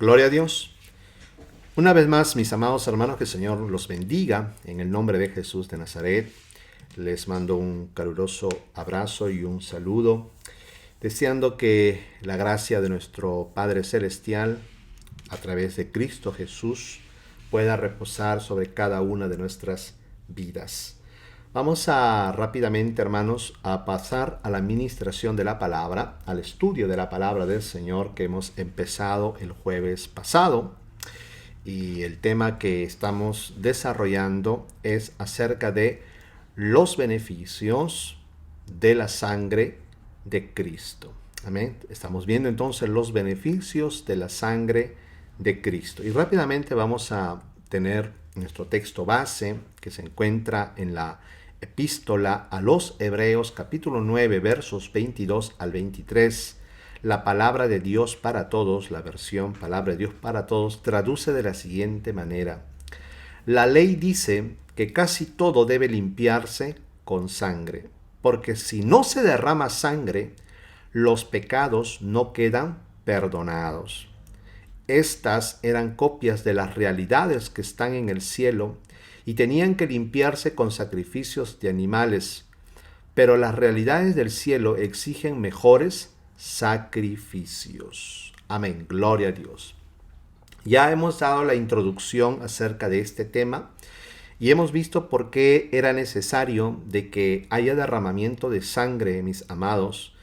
Gloria a Dios. Una vez más, mis amados hermanos, que el Señor los bendiga en el nombre de Jesús de Nazaret. Les mando un caluroso abrazo y un saludo, deseando que la gracia de nuestro Padre Celestial, a través de Cristo Jesús, pueda reposar sobre cada una de nuestras vidas. Vamos a rápidamente, hermanos, a pasar a la ministración de la palabra, al estudio de la palabra del Señor que hemos empezado el jueves pasado. Y el tema que estamos desarrollando es acerca de los beneficios de la sangre de Cristo. Amén. Estamos viendo entonces los beneficios de la sangre de Cristo. Y rápidamente vamos a tener nuestro texto base que se encuentra en la epístola a los Hebreos, capítulo 9, versos 22 al 23. La palabra de Dios para todos, la versión Palabra de Dios para todos, traduce de la siguiente manera. La ley dice que casi todo debe limpiarse con sangre, porque si no se derrama sangre, los pecados no quedan perdonados. Estas eran copias de las realidades que están en el cielo y tenían que limpiarse con sacrificios de animales, pero las realidades del cielo exigen mejores sacrificios. Amén, gloria a Dios. Ya hemos dado la introducción acerca de este tema y hemos visto por qué era necesario de que haya derramamiento de sangre, mis amados,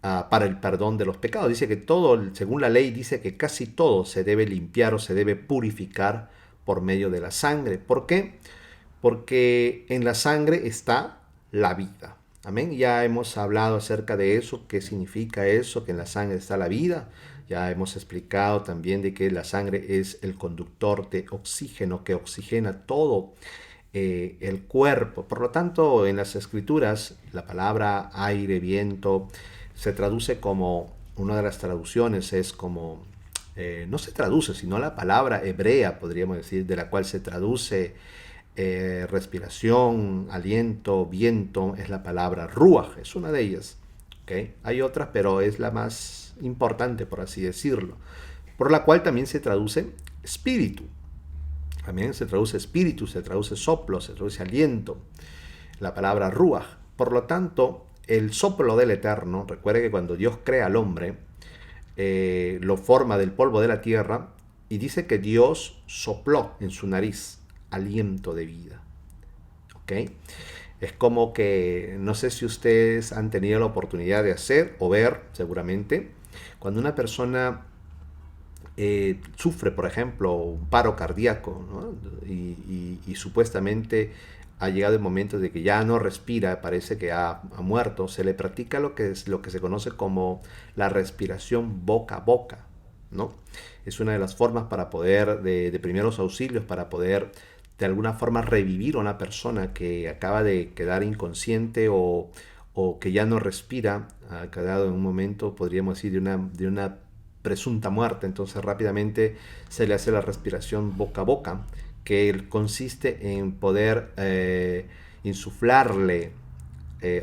para el perdón de los pecados. Dice que todo, según la ley, dice que casi todo se debe limpiar o se debe purificar por medio de la sangre. ¿Por qué? Porque en la sangre está la vida. Amén. Ya hemos hablado acerca de eso, qué significa eso, que en la sangre está la vida. Ya hemos explicado también de que la sangre es el conductor de oxígeno que oxigena todo el cuerpo. Por lo tanto, en las escrituras, la palabra aire, viento, se traduce como, una de las traducciones es como, no se traduce, sino la palabra hebrea, podríamos decir, de la cual se traduce respiración, aliento, viento, es la palabra ruaj, es una de ellas. ¿Okay? Hay otras, pero es la más importante, por así decirlo, por la cual también se traduce espíritu. También se traduce espíritu, se traduce soplo, se traduce aliento, la palabra ruaj. Por lo tanto, el soplo del Eterno, recuerde que cuando Dios crea al hombre, lo forma del polvo de la tierra y dice que Dios sopló en su nariz aliento de vida. ¿Ok? Es como que, no sé si ustedes han tenido la oportunidad de hacer o ver, seguramente, cuando una persona sufre, por ejemplo, un paro cardíaco, ¿no? y supuestamente ha llegado el momento de que ya no respira, parece que ha muerto, se le practica lo que se conoce como la respiración boca a boca, ¿no? Es una de las formas para poder, de primeros auxilios, para poder de alguna forma revivir a una persona que acaba de quedar inconsciente o que ya no respira, ha quedado en un momento, podríamos decir, de una presunta muerte. Entonces rápidamente se le hace la respiración boca a boca, que consiste en poder insuflarle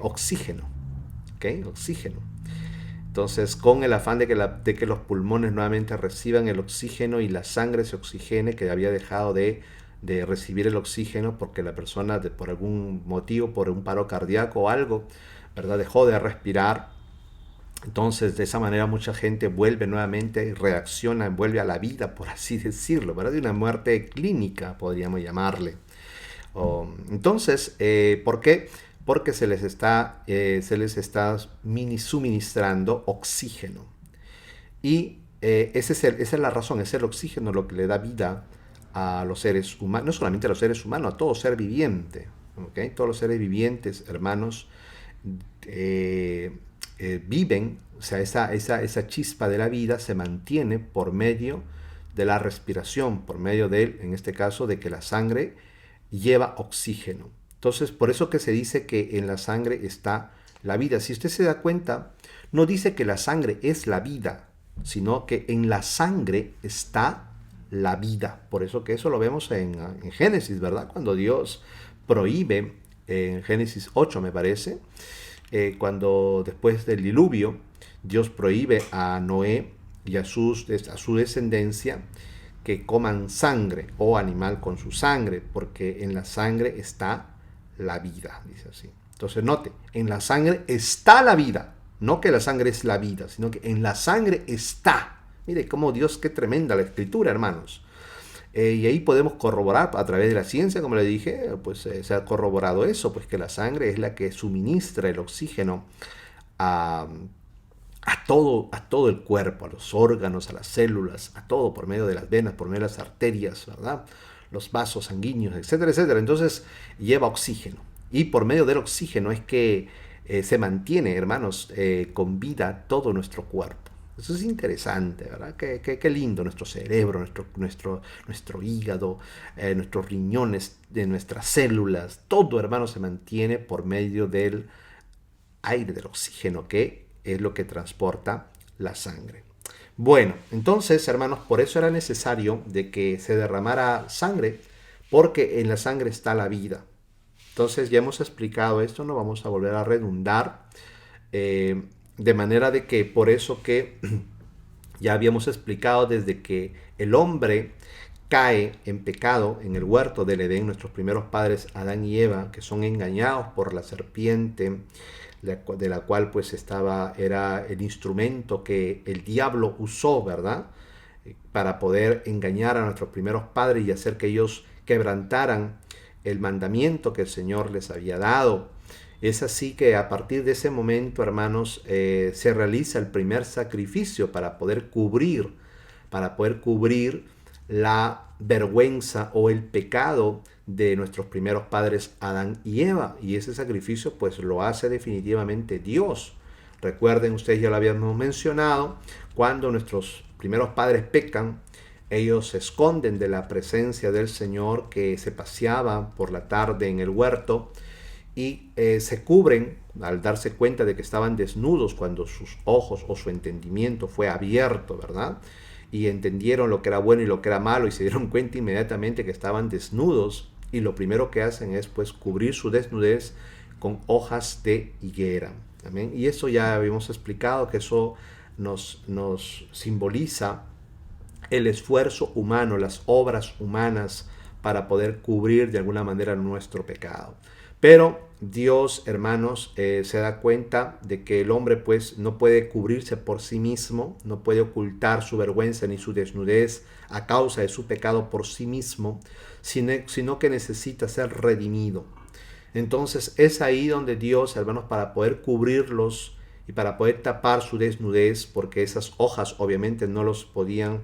oxígeno, ¿okay? Oxígeno. Entonces, con el afán de que los pulmones nuevamente reciban el oxígeno y la sangre se oxigene, que había dejado de recibir el oxígeno porque la persona por algún motivo, por un paro cardíaco o algo, ¿verdad?, dejó de respirar. Entonces, de esa manera mucha gente vuelve nuevamente y reacciona, vuelve a la vida, por así decirlo, ¿verdad? De una muerte clínica, podríamos llamarle. Entonces, ¿por qué? Porque se les está suministrando oxígeno. Y esa es la razón, es el oxígeno lo que le da vida a los seres humanos, no solamente a los seres humanos, a todo ser viviente. ¿Okay? Todos los seres vivientes, hermanos, viven, o sea, esa chispa de la vida se mantiene por medio de la respiración, por medio en este caso, de que la sangre lleva oxígeno. Entonces, por eso que se dice que en la sangre está la vida. Si usted se da cuenta, no dice que la sangre es la vida, sino que en la sangre está la vida. Por eso que eso lo vemos en Génesis, ¿verdad? Cuando Dios prohíbe, en Génesis 8 me parece, cuando después del diluvio, Dios prohíbe a Noé y a su descendencia que coman sangre o animal con su sangre, porque en la sangre está la vida, dice así. Entonces note, en la sangre está la vida, no que la sangre es la vida, sino que en la sangre está. Mire cómo Dios, qué tremenda la escritura, hermanos. Y ahí podemos corroborar a través de la ciencia, como le dije, pues se ha corroborado eso, pues que la sangre es la que suministra el oxígeno a, a todo el cuerpo, a los órganos, a las células, a todo por medio de las venas, por medio de las arterias, ¿verdad? Los vasos sanguíneos, etcétera, etcétera. Entonces lleva oxígeno. Y por medio del oxígeno es que se mantiene, hermanos, con vida todo nuestro cuerpo. Eso es interesante, ¿verdad? Qué lindo nuestro cerebro, nuestro hígado, nuestros riñones, de nuestras células. Todo, hermano, se mantiene por medio del aire, del oxígeno, que es lo que transporta la sangre. Bueno, entonces, hermanos, por eso era necesario de que se derramara sangre, porque en la sangre está la vida. Entonces, ya hemos explicado esto, no vamos a volver a redundar, de manera de que por eso que ya habíamos explicado desde que el hombre cae en pecado en el huerto del Edén, nuestros primeros padres Adán y Eva, que son engañados por la serpiente, de la cual pues era el instrumento que el diablo usó, ¿verdad? Para poder engañar a nuestros primeros padres y hacer que ellos quebrantaran el mandamiento que el Señor les había dado. Es así que a partir de ese momento, hermanos, se realiza el primer sacrificio para poder cubrir la vergüenza o el pecado de nuestros primeros padres Adán y Eva. Y ese sacrificio pues lo hace definitivamente Dios. Recuerden, ustedes ya lo habíamos mencionado, cuando nuestros primeros padres pecan, ellos se esconden de la presencia del Señor que se paseaba por la tarde en el huerto y se cubren al darse cuenta de que estaban desnudos cuando sus ojos o su entendimiento fue abierto, ¿verdad? Y entendieron lo que era bueno y lo que era malo y se dieron cuenta inmediatamente que estaban desnudos, y lo primero que hacen es pues cubrir su desnudez con hojas de higuera. ¿Amén? Y eso ya habíamos explicado que eso nos simboliza el esfuerzo humano, las obras humanas para poder cubrir de alguna manera nuestro pecado. Pero Dios, hermanos, se da cuenta de que el hombre pues no puede cubrirse por sí mismo, no puede ocultar su vergüenza ni su desnudez a causa de su pecado por sí mismo, sino que necesita ser redimido. Entonces es ahí donde Dios, hermanos, para poder cubrirlos y para poder tapar su desnudez, porque esas hojas obviamente no los podían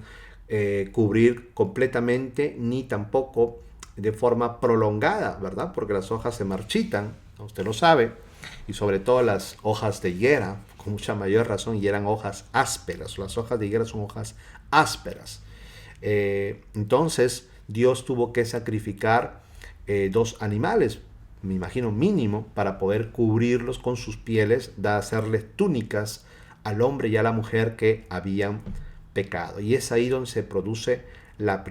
cubrir completamente ni tampoco de forma prolongada, ¿verdad? Porque las hojas se marchitan, usted lo sabe, y sobre todo las hojas de higuera, con mucha mayor razón, y eran hojas ásperas. Las hojas de higuera son hojas ásperas. Entonces Dios tuvo que sacrificar 2 animales, me imagino mínimo, para poder cubrirlos con sus pieles, hacerles túnicas al hombre y a la mujer que habían pecado. Y es ahí donde se produce el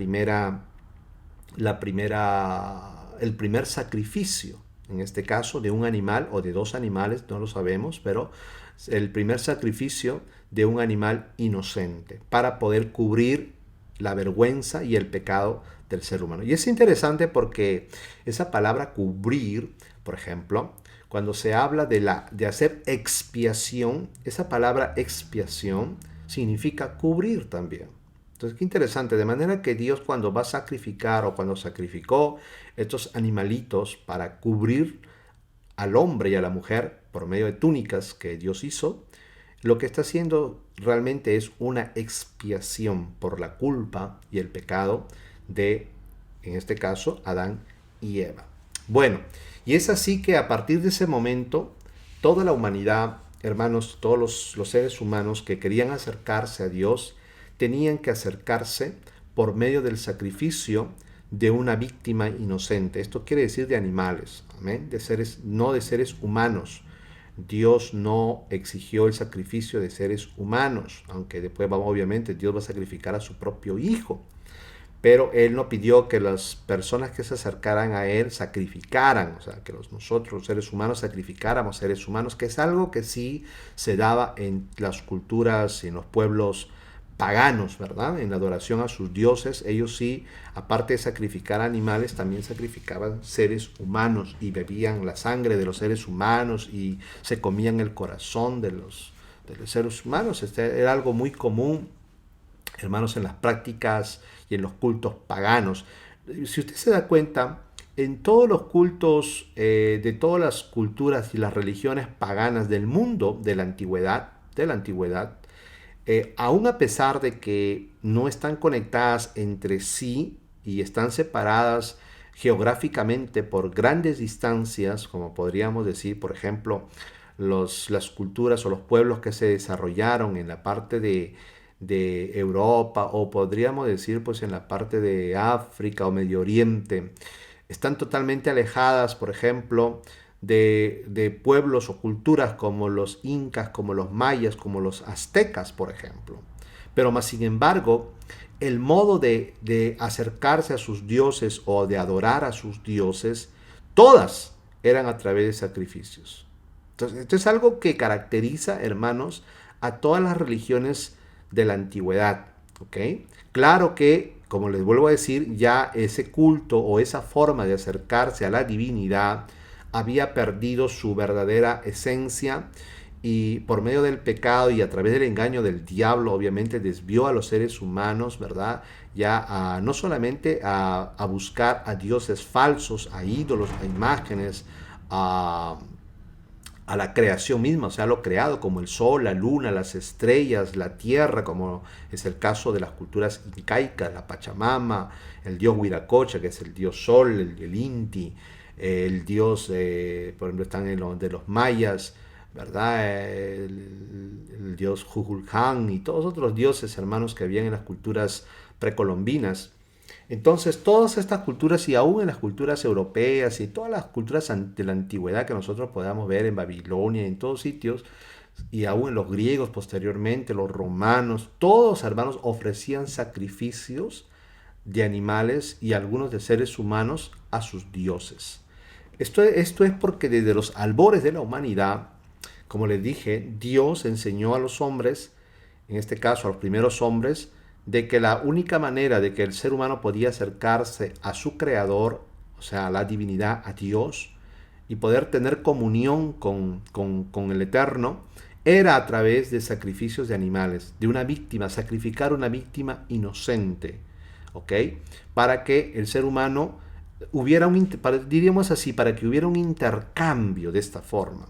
primer sacrificio, en este caso de un animal o de 2 animales, no lo sabemos, pero el primer sacrificio de un animal inocente para poder cubrir la vergüenza y el pecado del ser humano. Y es interesante porque esa palabra cubrir, por ejemplo, cuando se habla de hacer expiación, esa palabra expiación significa cubrir también. Entonces, qué interesante, de manera que Dios cuando va a sacrificar o cuando sacrificó estos animalitos para cubrir al hombre y a la mujer por medio de túnicas que Dios hizo, lo que está haciendo realmente es una expiación por la culpa y el pecado de, en este caso, Adán y Eva. Bueno, y es así que a partir de ese momento, toda la humanidad, hermanos, todos los seres humanos que querían acercarse a Dios, tenían que acercarse por medio del sacrificio de una víctima inocente. Esto quiere decir de animales, ¿amén? No de seres humanos. Dios no exigió el sacrificio de seres humanos, aunque después obviamente Dios va a sacrificar a su propio Hijo. Pero Él no pidió que las personas que se acercaran a Él sacrificaran, o sea, que nosotros los seres humanos sacrificáramos seres humanos, que es algo que sí se daba en las culturas y en los pueblos paganos, ¿verdad? En adoración a sus dioses, ellos sí, aparte de sacrificar animales, también sacrificaban seres humanos y bebían la sangre de los seres humanos y se comían el corazón de los seres humanos. Este era algo muy común, hermanos, en las prácticas y en los cultos paganos. Si usted se da cuenta, en todos los cultos de todas las culturas y las religiones paganas del mundo de la antigüedad, aún a pesar de que no están conectadas entre sí y están separadas geográficamente por grandes distancias, como podríamos decir, por ejemplo, las culturas o los pueblos que se desarrollaron en la parte de Europa, o podríamos decir pues en la parte de África o Medio Oriente, están totalmente alejadas, por ejemplo, de pueblos o culturas como los incas, como los mayas, como los aztecas, por ejemplo. Pero más sin embargo, el modo de acercarse a sus dioses o de adorar a sus dioses, todas eran a través de sacrificios. Entonces, esto es algo que caracteriza, hermanos, a todas las religiones de la antigüedad. ¿Ok? Claro que, como les vuelvo a decir, ya ese culto o esa forma de acercarse a la divinidad había perdido su verdadera esencia y por medio del pecado y a través del engaño del diablo, obviamente desvió a los seres humanos, ¿verdad? Ya no solamente a buscar a dioses falsos, a ídolos, a imágenes, a la creación misma, o sea, lo creado como el sol, la luna, las estrellas, la tierra, como es el caso de las culturas incaicas, la Pachamama, el dios Huiracocha, que es el dios sol, el Inti, el dios, por ejemplo, están de los mayas, ¿verdad? El dios Jujulhan y todos otros dioses, hermanos, que habían en las culturas precolombinas. Entonces, todas estas culturas, y aún en las culturas europeas y todas las culturas de la antigüedad que nosotros podamos ver en Babilonia y en todos sitios, y aún en los griegos posteriormente, los romanos, todos, hermanos, ofrecían sacrificios de animales y algunos de seres humanos a sus dioses. Esto es porque desde los albores de la humanidad, como les dije, Dios enseñó a los hombres, en este caso a los primeros hombres, de que la única manera de que el ser humano podía acercarse a su creador, o sea, a la divinidad, a Dios, y poder tener comunión con el Eterno, era a través de sacrificios de animales, de una víctima, sacrificar una víctima inocente, ¿ok? Para que el ser humano hubiera diríamos así, para que hubiera un intercambio de esta forma,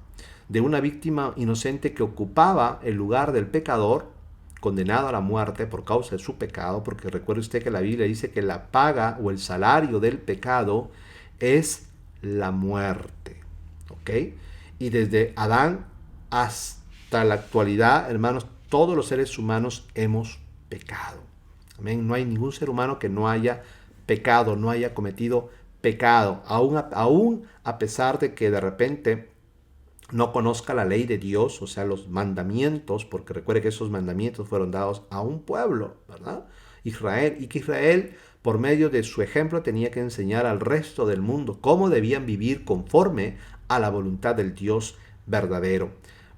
de una víctima inocente que ocupaba el lugar del pecador, condenado a la muerte por causa de su pecado, porque recuerde usted que la Biblia dice que la paga o el salario del pecado es la muerte, ¿ok? Y desde Adán hasta la actualidad, hermanos, todos los seres humanos hemos pecado. Amén. No hay ningún ser humano que no haya pecado, no haya cometido pecado, aún a pesar de que de repente no conozca la ley de Dios, o sea, los mandamientos, porque recuerde que esos mandamientos fueron dados a un pueblo, ¿verdad? Israel, y que Israel, por medio de su ejemplo, tenía que enseñar al resto del mundo cómo debían vivir conforme a la voluntad del Dios verdadero.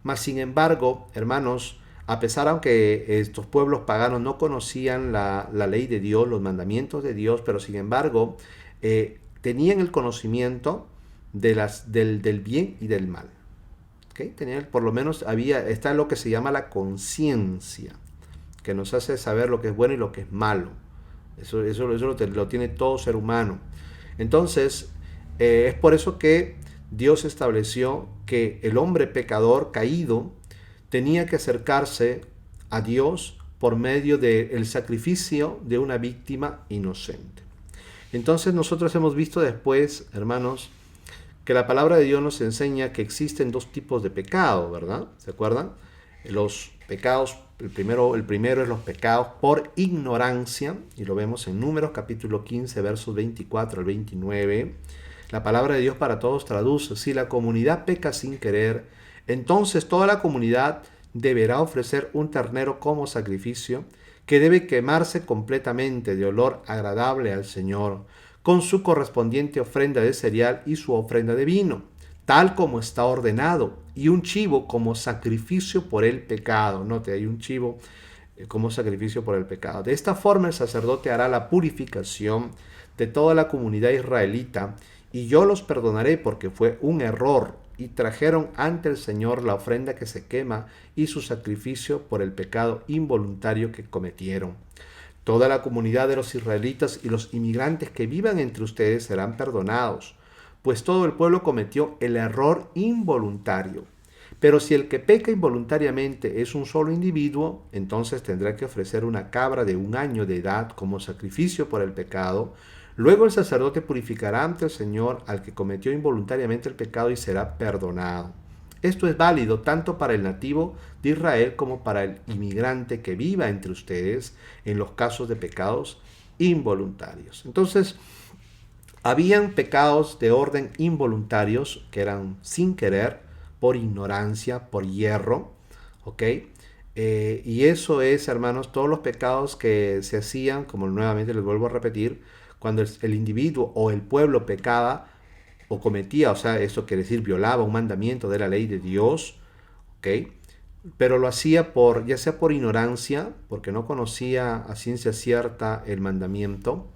Mas, sin embargo, hermanos, a pesar aunque estos pueblos paganos no conocían la ley de Dios, los mandamientos de Dios, pero sin embargo, tenían el conocimiento del bien y del mal. ¿Okay? Por lo menos está lo que se llama la conciencia, que nos hace saber lo que es bueno y lo que es malo. Eso lo tiene todo ser humano. Entonces, es por eso que Dios estableció que el hombre pecador caído tenía que acercarse a Dios por medio del sacrificio de una víctima inocente. Entonces nosotros hemos visto después, hermanos, que la palabra de Dios nos enseña que existen dos tipos de pecado, ¿verdad? ¿Se acuerdan? Los pecados, el primero es los pecados por ignorancia, y lo vemos en Números capítulo 15, versos 24 al 29. La palabra de Dios para todos traduce: si la comunidad peca sin querer, entonces toda la comunidad deberá ofrecer un ternero como sacrificio, que debe quemarse completamente de olor agradable al Señor, con su correspondiente ofrenda de cereal y su ofrenda de vino, tal como está ordenado, y un chivo como sacrificio por el pecado. Note, hay un chivo como sacrificio por el pecado. De esta forma el sacerdote hará la purificación de toda la comunidad israelita, y yo los perdonaré porque fue un error, y trajeron ante el Señor la ofrenda que se quema y su sacrificio por el pecado involuntario que cometieron. Toda la comunidad de los israelitas y los inmigrantes que vivan entre ustedes serán perdonados, pues todo el pueblo cometió el error involuntario. Pero si el que peca involuntariamente es un solo individuo, entonces tendrá que ofrecer una cabra de 1 año de edad como sacrificio por el pecado. Luego el sacerdote purificará ante el Señor al que cometió involuntariamente el pecado y será perdonado. Esto es válido tanto para el nativo de Israel como para el inmigrante que viva entre ustedes en los casos de pecados involuntarios. Entonces, habían pecados de orden involuntarios que eran sin querer, por ignorancia, por hierro, ¿ok? Y eso es, hermanos, todos los pecados que se hacían, como nuevamente les vuelvo a repetir, cuando el individuo o el pueblo pecaba o cometía, o sea, eso quiere decir violaba un mandamiento de la ley de Dios, ¿ok? Pero lo hacía ya sea por ignorancia, porque no conocía a ciencia cierta el mandamiento,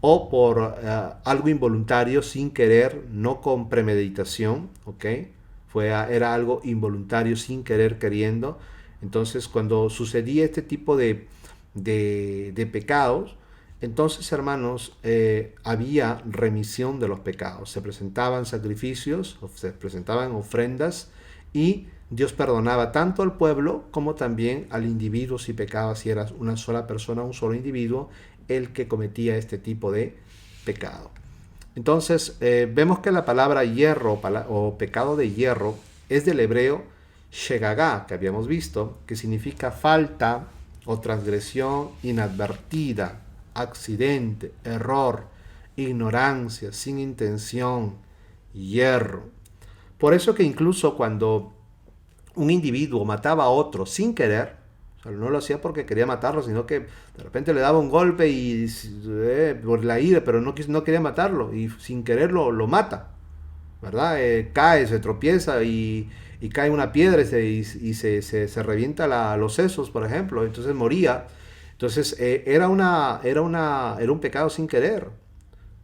o por algo involuntario, sin querer, no con premeditación, ¿ok? Era algo involuntario, sin querer, queriendo. Entonces, cuando sucedía este tipo de pecados, entonces, hermanos, había remisión de los pecados. Se presentaban sacrificios, se presentaban ofrendas, y Dios perdonaba tanto al pueblo como también al individuo si pecaba, si era una sola persona, un solo individuo, el que cometía este tipo de pecado. Entonces, vemos que la palabra hierro o pecado de hierro es del hebreo shegagá, que habíamos visto, que significa falta o transgresión inadvertida, accidente, error, ignorancia, sin intención, hierro. Por eso que incluso cuando un individuo mataba a otro sin querer, o sea, no lo hacía porque quería matarlo, sino que de repente le daba un golpe y por la ira, pero no quería matarlo, y sin querer lo mata, ¿verdad? Cae, se tropieza y cae una piedra y se revienta los sesos, por ejemplo, entonces moría. Entonces era un pecado sin querer,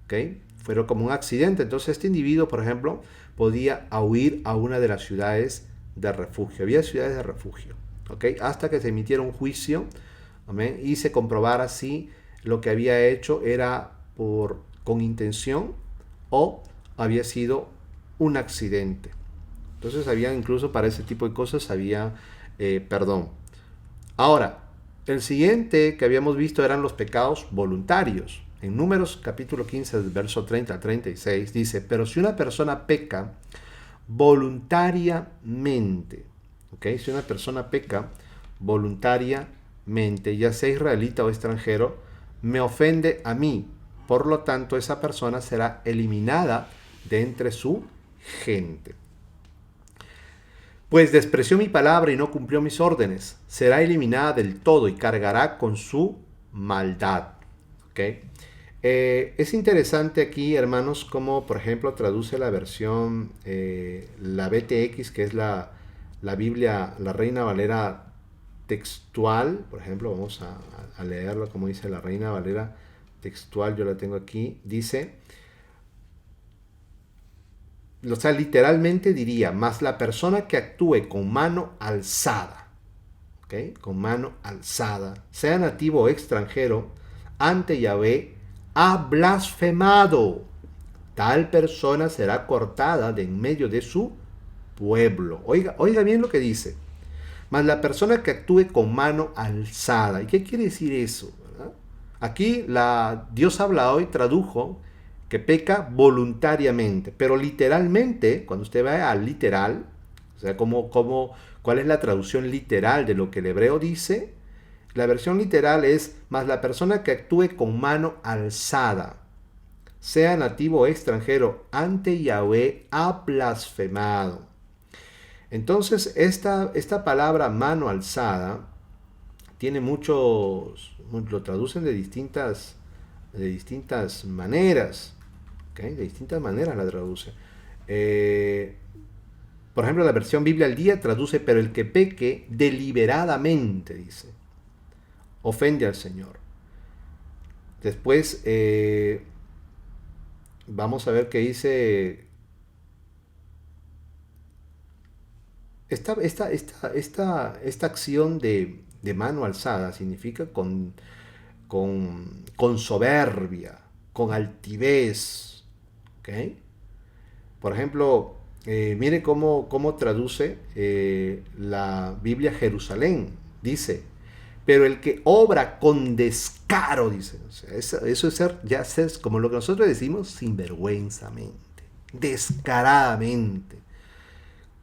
¿ok? Fue como un accidente. Entonces este individuo, por ejemplo, podía huir a una de las ciudades de refugio. Había ciudades de refugio, ¿ok? Hasta que se emitiera un juicio, ¿amén? Y se comprobara si lo que había hecho era con intención o había sido un accidente. Entonces había, incluso para ese tipo de cosas, había perdón. Ahora, el siguiente que habíamos visto eran los pecados voluntarios. En Números capítulo 15, verso 30 al 36, dice: pero si una persona peca voluntariamente, ¿ok? Si una persona peca voluntariamente, ya sea israelita o extranjero, me ofende a mí. Por lo tanto, esa persona será eliminada de entre su gente. Pues despreció mi palabra y no cumplió mis órdenes, será eliminada del todo y cargará con su maldad. ¿Okay? Es interesante aquí, hermanos, cómo, por ejemplo, traduce la versión, la BTX, que es la Biblia, la Reina Valera textual. Por ejemplo, vamos a leerlo como dice la Reina Valera textual, yo la tengo aquí. Dice, o sea, literalmente diría: más la persona que actúe con mano alzada, ¿okay? Con mano alzada, sea nativo o extranjero, ante Yahvé, ha blasfemado. Tal persona será cortada de en medio de su pueblo. Oiga bien lo que dice. Más la persona que actúe con mano alzada. ¿Y qué quiere decir eso? ¿Verdad? Aquí Dios habla hoy, tradujo que peca voluntariamente, pero literalmente, cuando usted va al literal, o sea, ¿cuál es la traducción literal de lo que el hebreo dice? La versión literal es: más la persona que actúe con mano alzada, sea nativo o extranjero, ante Yahvé ha blasfemado. Entonces, esta palabra mano alzada tiene lo traducen de distintas maneras, ¿okay? De distintas maneras la traduce. Por ejemplo, la versión Biblia al Día traduce: pero el que peque deliberadamente, dice. ofende al Señor. Después vamos a ver qué dice esta acción de mano alzada. Significa con soberbia, con altivez. ¿Okay? Por ejemplo, mire cómo traduce la Biblia Jerusalén. Dice, pero el que obra con descaro, dice. O sea, eso es ser como lo que nosotros decimos, sinvergüenzamente, descaradamente,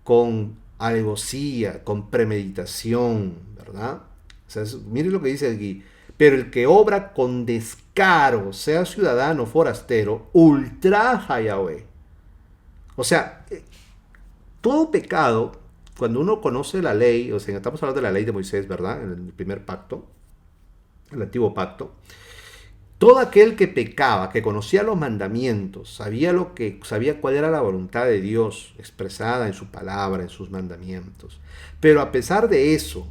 con alevosía, con premeditación, ¿verdad? O sea, mire lo que dice aquí. Pero el que obra con descaro, sea ciudadano o forastero, ultraja a Yahweh. O sea, todo pecado, cuando uno conoce la ley, o sea, estamos hablando de la ley de Moisés, ¿verdad? En el primer pacto, el antiguo pacto. Todo aquel que pecaba, que conocía los mandamientos, sabía cuál era la voluntad de Dios expresada en su palabra, en sus mandamientos. Pero a pesar de eso,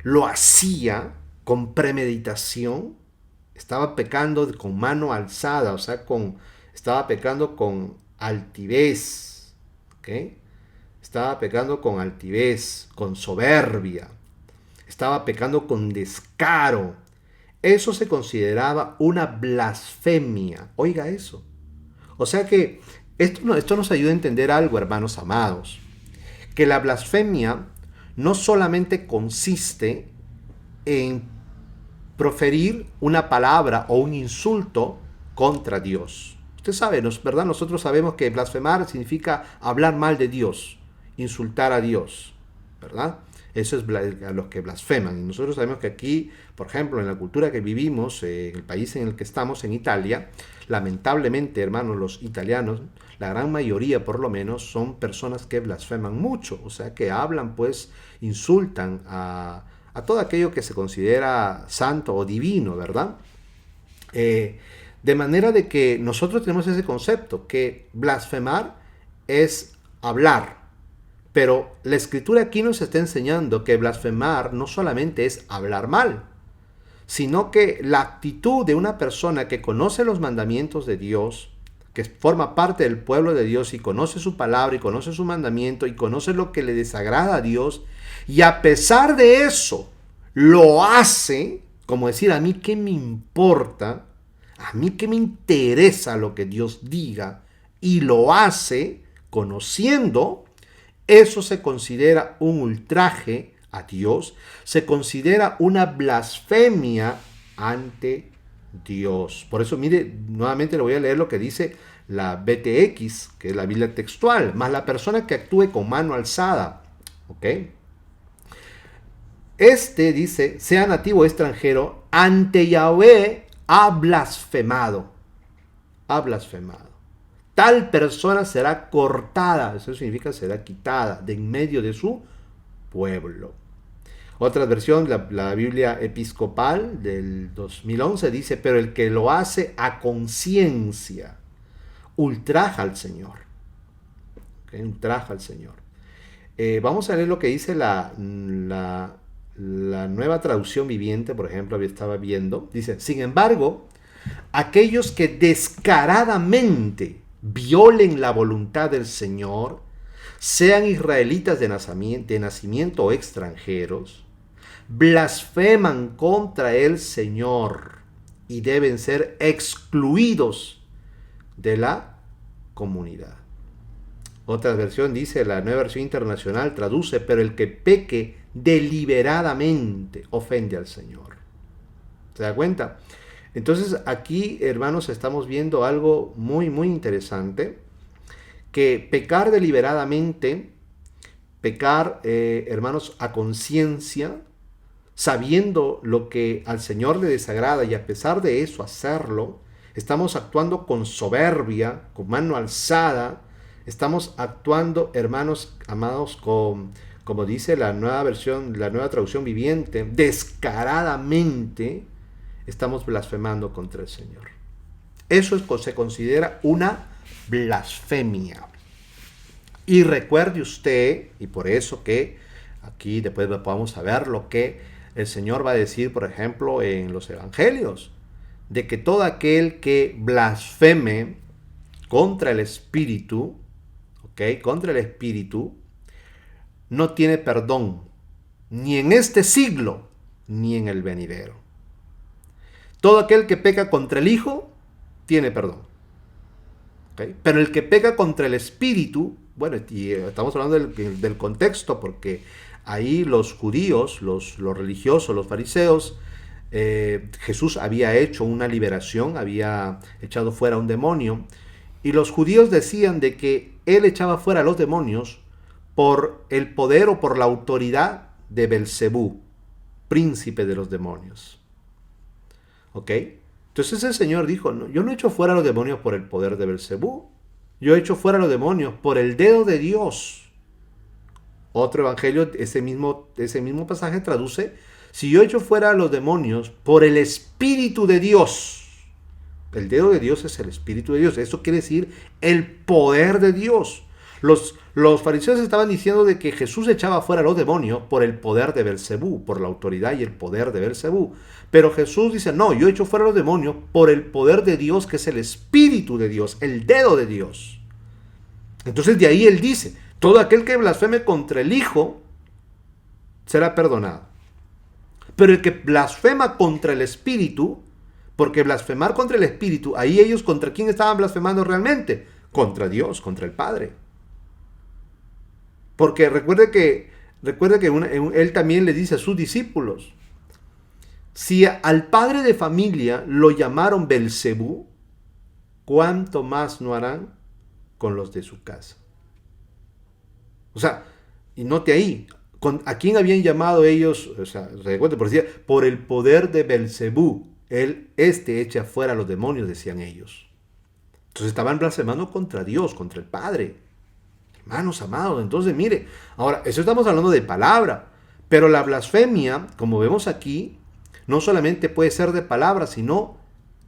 lo hacía con premeditación, estaba pecando con mano alzada, o sea, estaba pecando con altivez, ¿ok? Estaba pecando con altivez, con soberbia, estaba pecando con descaro. Eso se consideraba una blasfemia. Oiga eso. O sea que esto nos ayuda a entender algo, hermanos amados. Que la blasfemia no solamente consiste en proferir una palabra o un insulto contra Dios. Usted sabe, ¿verdad? Nosotros sabemos que blasfemar significa hablar mal de Dios, insultar a Dios, ¿verdad? Eso es a los que blasfeman. Y nosotros sabemos que aquí, por ejemplo, en la cultura que vivimos, en el país en el que estamos, en Italia, lamentablemente, hermanos, los italianos, la gran mayoría por lo menos, son personas que blasfeman mucho. O sea, que hablan, pues, insultan a todo aquello que se considera santo o divino, ¿verdad? De manera de que nosotros tenemos ese concepto, que blasfemar es hablar. Pero la Escritura aquí nos está enseñando que blasfemar no solamente es hablar mal, sino que la actitud de una persona que conoce los mandamientos de Dios, que forma parte del pueblo de Dios y conoce su palabra y conoce su mandamiento y conoce lo que le desagrada a Dios, y a pesar de eso lo hace, como decir, a mí qué me importa, a mí qué me interesa lo que Dios diga, y lo hace conociendo. Eso se considera un ultraje a Dios, se considera una blasfemia ante Dios. Por eso, mire, nuevamente le voy a leer lo que dice la BTX, que es la Biblia textual, más la persona que actúe con mano alzada, ¿ok? Dice, sea nativo o extranjero, ante Yahweh ha blasfemado. Ha blasfemado. Tal persona será cortada, eso significa será quitada de en medio de su pueblo. Otra versión, la Biblia Episcopal del 2011 dice, pero el que lo hace a conciencia, ultraja al Señor. ¿Okay? Ultraja al Señor. Vamos a leer lo que dice la nueva traducción viviente, por ejemplo, estaba viendo. Dice, sin embargo, aquellos que descaradamente violen la voluntad del Señor, sean israelitas de nacimiento o extranjeros, blasfeman contra el Señor y deben ser excluidos de la comunidad. Otra versión dice, la Nueva Versión Internacional traduce, pero el que peque deliberadamente ofende al Señor. ¿Se da cuenta? Entonces aquí, hermanos, estamos viendo algo muy, muy interesante, que pecar deliberadamente, pecar, hermanos, a conciencia, sabiendo lo que al Señor le desagrada y a pesar de eso hacerlo, estamos actuando con soberbia, con mano alzada, estamos actuando, hermanos amados, como dice la nueva versión, la nueva traducción viviente, descaradamente, estamos blasfemando contra el Señor. Eso se considera una blasfemia. Y recuerde usted, y por eso que aquí después vamos a ver lo que el Señor va a decir, por ejemplo, en los evangelios, de que todo aquel que blasfeme contra el Espíritu, ¿ok? Contra el Espíritu, no tiene perdón, ni en este siglo, ni en el venidero. Todo aquel que peca contra el Hijo, tiene perdón. ¿Okay? Pero el que peca contra el Espíritu, bueno, y estamos hablando del contexto, porque ahí los judíos, los religiosos, los fariseos, Jesús había hecho una liberación, había echado fuera un demonio, y los judíos decían de que él echaba fuera a los demonios por el poder o por la autoridad de Belcebú, príncipe de los demonios. ¿Ok? Entonces el Señor dijo, no, yo no echo fuera a los demonios por el poder de Belcebú, yo echo fuera a los demonios por el dedo de Dios. Otro evangelio, ese mismo pasaje traduce, si yo echo fuera a los demonios por el Espíritu de Dios. El dedo de Dios es el Espíritu de Dios. Esto quiere decir el poder de Dios. Los fariseos estaban diciendo de que Jesús echaba fuera a los demonios por el poder de Belcebú, por la autoridad y el poder de Belcebú. Pero Jesús dice, no, yo echo fuera a los demonios por el poder de Dios, que es el Espíritu de Dios, el dedo de Dios. Entonces de ahí él dice, todo aquel que blasfeme contra el Hijo será perdonado. Pero el que blasfema contra el Espíritu, porque blasfemar contra el Espíritu, ahí ellos contra quién estaban blasfemando realmente, contra Dios, contra el Padre. Porque recuerde que él también le dice a sus discípulos, si al padre de familia lo llamaron Belcebú, ¿cuánto más no harán con los de su casa? O sea, y note ahí, ¿a quién habían llamado ellos? O sea, recuerde, por el poder de Belcebú, echa fuera a los demonios, decían ellos. Entonces estaban blasfemando contra Dios, contra el Padre. Hermanos amados, entonces mire, ahora, eso estamos hablando de palabra, pero la blasfemia, como vemos aquí, no solamente puede ser de palabra, sino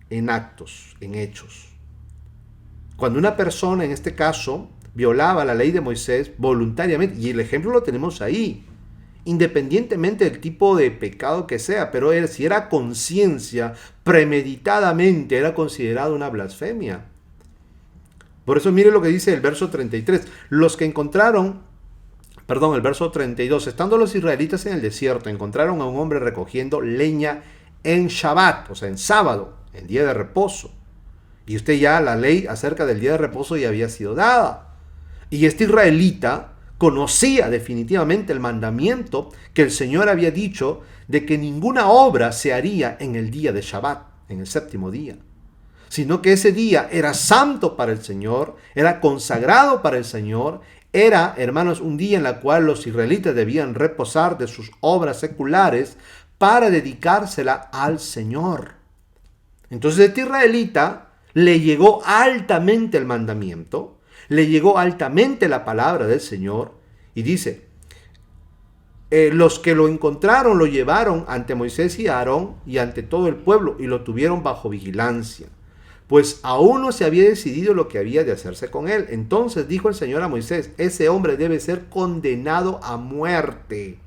en actos, en hechos. Cuando una persona, en este caso, violaba la ley de Moisés voluntariamente, y el ejemplo lo tenemos ahí, independientemente del tipo de pecado que sea, pero si era conciencia, premeditadamente, era considerado una blasfemia. Por eso mire lo que dice el verso 33. El verso 32. Estando los israelitas en el desierto, encontraron a un hombre recogiendo leña en Shabbat, o sea, en sábado, en día de reposo. Y usted ya, la ley acerca del día de reposo ya había sido dada. Y este israelita conocía definitivamente el mandamiento que el Señor había dicho de que ninguna obra se haría en el día de Shabbat, en el séptimo día, sino que ese día era santo para el Señor, era consagrado para el Señor, era, hermanos, un día en el cual los israelitas debían reposar de sus obras seculares para dedicársela al Señor. Entonces este israelita le llegó altamente el mandamiento, le llegó altamente la palabra del Señor, y dice, los que lo encontraron lo llevaron ante Moisés y Aarón y ante todo el pueblo, y lo tuvieron bajo vigilancia, pues aún no se había decidido lo que había de hacerse con él. Entonces dijo el Señor a Moisés, ese hombre debe ser condenado a muerte,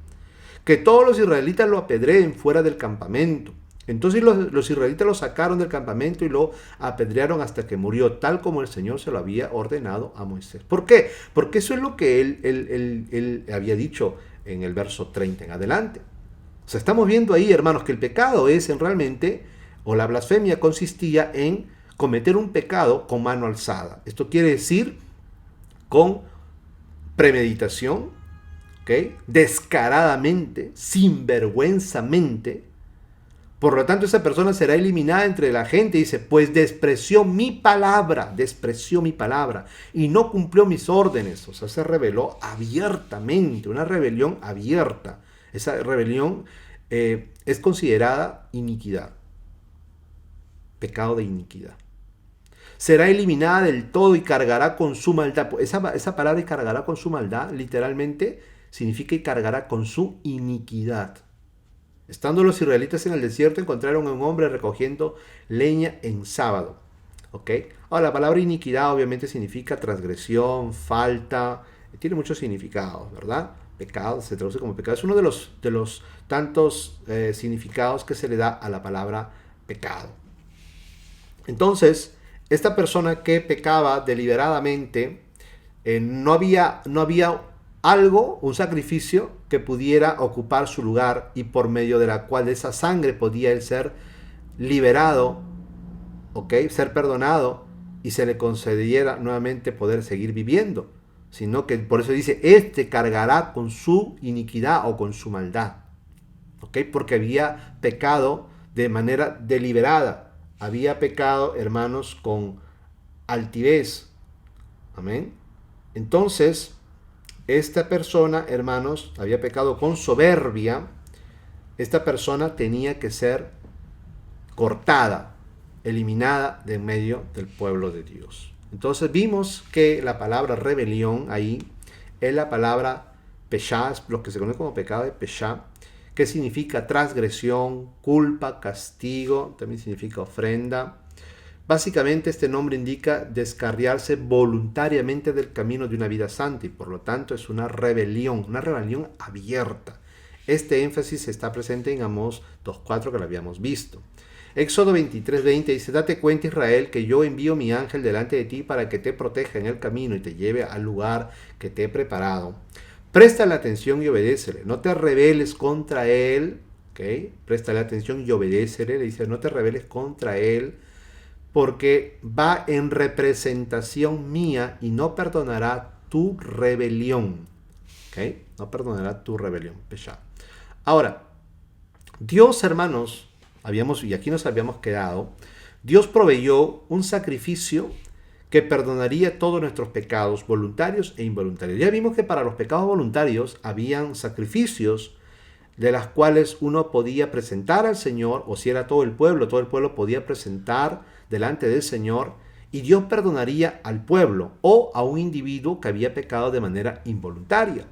que todos los israelitas lo apedreen fuera del campamento. Entonces los israelitas lo sacaron del campamento y lo apedrearon hasta que murió, tal como el Señor se lo había ordenado a Moisés. ¿Por qué? Porque eso es lo que él había dicho en el verso 30 en adelante. O sea, estamos viendo ahí, hermanos, que el pecado o la blasfemia consistía en cometer un pecado con mano alzada. Esto quiere decir con premeditación, ¿okay? Descaradamente, sinvergüenzamente. Por lo tanto, esa persona será eliminada entre la gente. Dice, pues despreció mi palabra y no cumplió mis órdenes. O sea, se rebeló abiertamente, una rebelión abierta. Esa rebelión es considerada iniquidad, pecado de iniquidad. Será eliminada del todo y cargará con su maldad. Esa palabra, y cargará con su maldad, literalmente significa y cargará con su iniquidad. Estando los israelitas en el desierto, encontraron a un hombre recogiendo leña en sábado. ¿Ok? Ahora, la palabra iniquidad obviamente significa transgresión, falta, tiene muchos significados, ¿verdad? Pecado se traduce como pecado. Es uno de los tantos significados que se le da a la palabra pecado. Entonces, esta persona que pecaba deliberadamente, no había algo, un sacrificio que pudiera ocupar su lugar y por medio de la cual esa sangre podía él ser liberado, ¿ok? Ser perdonado y se le concediera nuevamente poder seguir viviendo, sino que por eso dice, este cargará con su iniquidad o con su maldad, ¿ok? Porque había pecado de manera deliberada, había pecado, hermanos, con altivez, amén. Entonces, esta persona, hermanos, había pecado con soberbia. Esta persona tenía que ser cortada, eliminada de en medio del pueblo de Dios. Entonces vimos que la palabra rebelión ahí es la palabra peshá, lo que se conoce como pecado de peshá, que significa transgresión, culpa, castigo, también significa ofrenda. Básicamente este nombre indica descarriarse voluntariamente del camino de una vida santa y por lo tanto es una rebelión abierta. Este énfasis está presente en Amós 2.4 que lo habíamos visto. Éxodo 23.20 dice, date cuenta Israel que yo envío mi ángel delante de ti para que te proteja en el camino y te lleve al lugar que te he preparado. Préstale atención y obedécele, no te rebeles contra él, ¿ok? Préstale atención y obedécele, le dice, no te rebeles contra él, porque va en representación mía y no perdonará tu rebelión. ¿Ok? No perdonará tu rebelión. Pesha. Ahora, Dios, hermanos, y aquí nos habíamos quedado, Dios proveyó un sacrificio que perdonaría todos nuestros pecados voluntarios e involuntarios. Ya vimos que para los pecados voluntarios habían sacrificios de las cuales uno podía presentar al Señor, o si era todo el pueblo podía presentar delante del Señor y Dios perdonaría al pueblo o a un individuo que había pecado de manera involuntaria.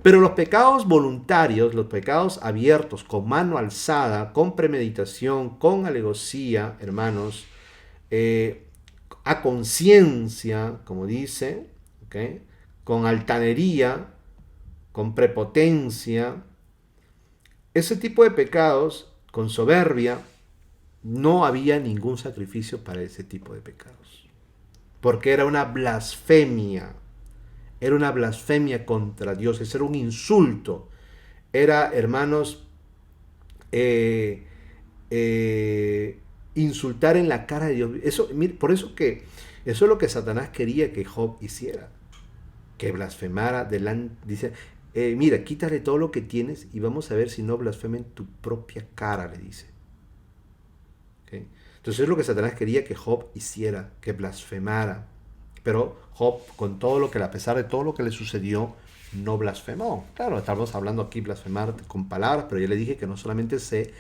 Pero los pecados voluntarios, los pecados abiertos, con mano alzada, con premeditación, con alevosía, hermanos, a conciencia, como dice, ¿okay? Con altanería, con prepotencia, ese tipo de pecados, con soberbia, no había ningún sacrificio para ese tipo de pecados. Porque era una blasfemia. Era una blasfemia contra Dios. Ese era un insulto. Era, hermanos, insultar en la cara de Dios. Por eso eso es lo que Satanás quería que Job hiciera. Que blasfemara delante. Dice, mira, quítale todo lo que tienes y vamos a ver si no blasfema en tu propia cara, le dice. ¿Okay? Entonces es lo que Satanás quería que Job hiciera, que blasfemara. Pero Job, a pesar de todo lo que le sucedió, no blasfemó. Claro, estamos hablando aquí blasfemar con palabras, pero ya le dije que no solamente se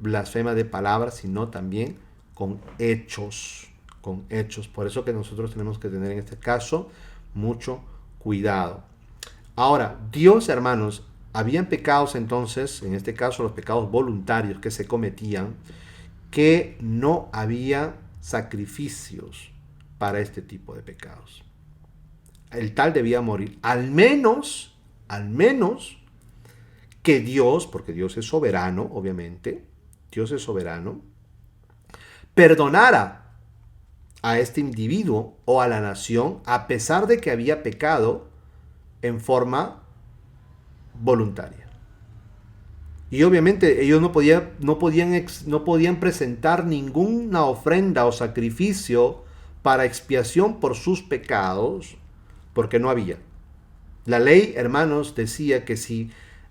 blasfema de palabras, sino también con hechos. Con hechos. Por eso que nosotros tenemos que tener en este caso mucho cuidado. Ahora, Dios, hermanos, habían pecados entonces, en este caso los pecados voluntarios que se cometían, que no había sacrificios para este tipo de pecados. El tal debía morir. Al menos que Dios, porque Dios es soberano, obviamente, Dios es soberano, perdonara a este individuo o a la nación a pesar de que había pecado en forma voluntaria. Y obviamente ellos no podían presentar ninguna ofrenda o sacrificio para expiación por sus pecados, porque no había. La ley, hermanos, decía que si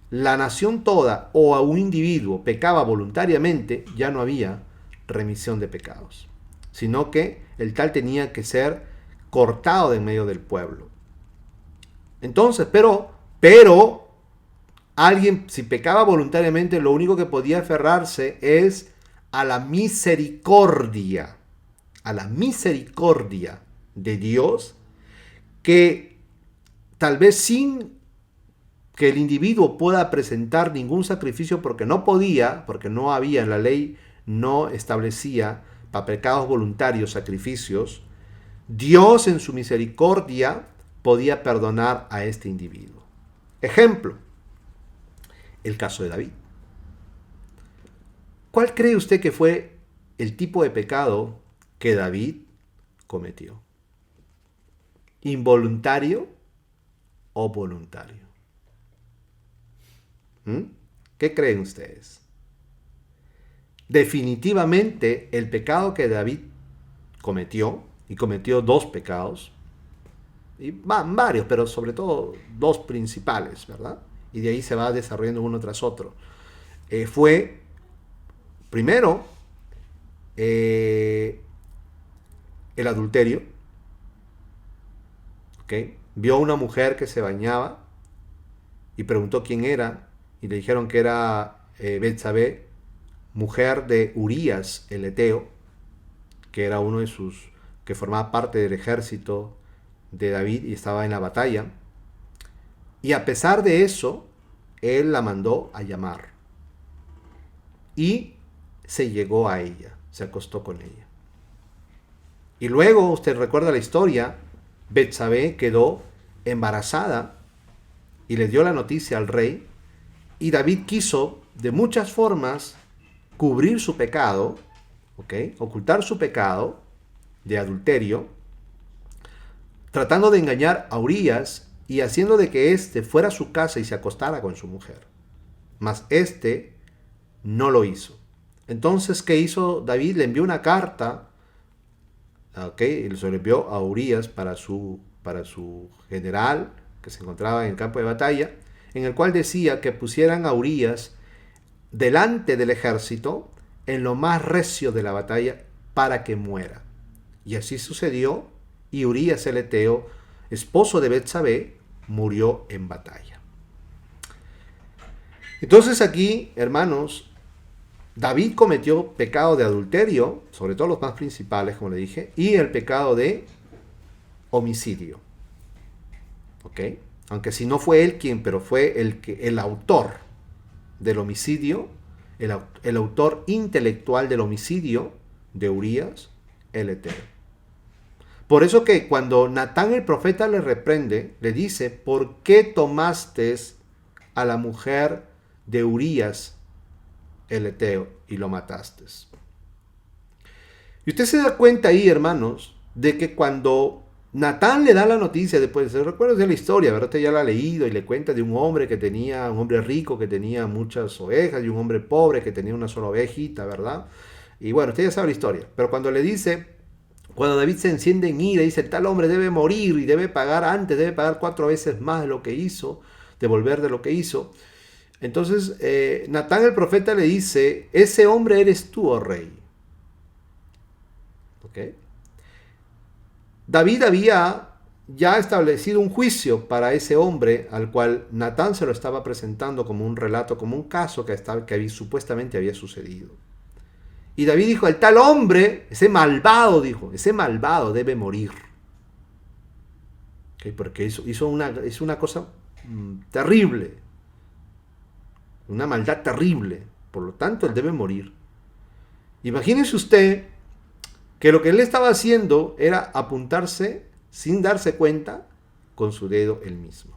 la nación toda o a un individuo pecaba voluntariamente, ya no había remisión de pecados, sino que el tal tenía que ser cortado de en medio del pueblo. Entonces, pero alguien, si pecaba voluntariamente, lo único que podía aferrarse es a la misericordia de Dios, que tal vez sin que el individuo pueda presentar ningún sacrificio porque no podía, porque no había, en la ley no establecía para pecados voluntarios sacrificios, Dios en su misericordia podía perdonar a este individuo. Ejemplo, el caso de David. ¿Cuál cree usted que fue el tipo de pecado que David cometió? ¿Involuntario o voluntario? ¿Qué creen ustedes? Definitivamente el pecado que David cometió, y cometió dos pecados, y van varios, pero sobre todo dos principales, ¿verdad? Y de ahí se va desarrollando uno tras otro. Fue, primero, el adulterio, ¿ok? Vio a una mujer que se bañaba y preguntó quién era, y le dijeron que era Betsabé, mujer de Urías el Eteo, que era uno de sus, que formaba parte del ejército de David y estaba en la batalla. Y a pesar de eso, él la mandó a llamar. Y se llegó a ella, se acostó con ella. Y luego, usted recuerda la historia, Betsabé quedó embarazada y le dio la noticia al rey. Y David quiso, de muchas formas, cubrir su pecado, ¿ok? Ocultar su pecado de adulterio, tratando de engañar a Urías y haciendo de que éste fuera a su casa y se acostara con su mujer. Mas éste no lo hizo. Entonces, ¿qué hizo David? Le envió una carta, ¿ok? Y se le envió a Urías para su general, que se encontraba en el campo de batalla, en el cual decía que pusieran a Urías delante del ejército en lo más recio de la batalla para que muera. Y así sucedió, y Urías el Eteo, esposo de Betsabé, murió en batalla. Entonces aquí, hermanos, David cometió pecado de adulterio, sobre todo los más principales, como le dije, y el pecado de homicidio. ¿Ok? Aunque si no fue él quien, pero fue el autor del homicidio, el autor intelectual del homicidio de Urías el Eteo. Por eso que cuando Natán el profeta le reprende, le dice, ¿por qué tomaste a la mujer de Urías el Eteo y lo mataste? Y usted se da cuenta ahí, hermanos, de que cuando Natán le da la noticia, después, se recuerda de la historia, ¿verdad? Usted ya la ha leído y le cuenta de un hombre un hombre rico que tenía muchas ovejas y un hombre pobre que tenía una sola ovejita, ¿verdad? Y bueno, usted ya sabe la historia. Pero cuando le dice, cuando David se enciende en ira, dice, tal hombre debe morir y debe pagar 4 veces más de lo que hizo, devolver de lo que hizo. Entonces, Natán el profeta le dice, ese hombre eres tú, oh rey. ¿Ok? David había ya establecido un juicio para ese hombre al cual Natán se lo estaba presentando como un relato, como un caso que supuestamente había sucedido. Y David dijo, el tal hombre, ese malvado, dijo, ese malvado debe morir. ¿Okay? Porque hizo una cosa terrible, una maldad terrible. Por lo tanto, él debe morir. Imagínese usted que lo que él estaba haciendo era apuntarse, sin darse cuenta, con su dedo él mismo.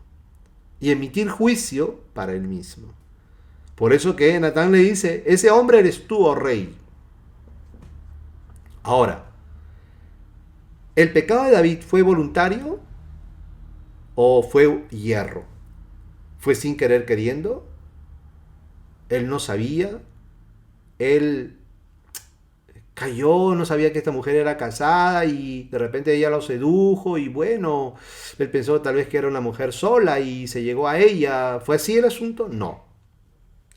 Y emitir juicio para él mismo. Por eso que Natán le dice, ese hombre eres tú, oh rey. Ahora, ¿el pecado de David fue voluntario o fue hierro? ¿Fue sin querer queriendo? ¿Él no sabía? ¿Él cayó, no sabía que esta mujer era casada y de repente ella lo sedujo y bueno, él pensó tal vez que era una mujer sola y se llegó a ella? ¿Fue así el asunto? No.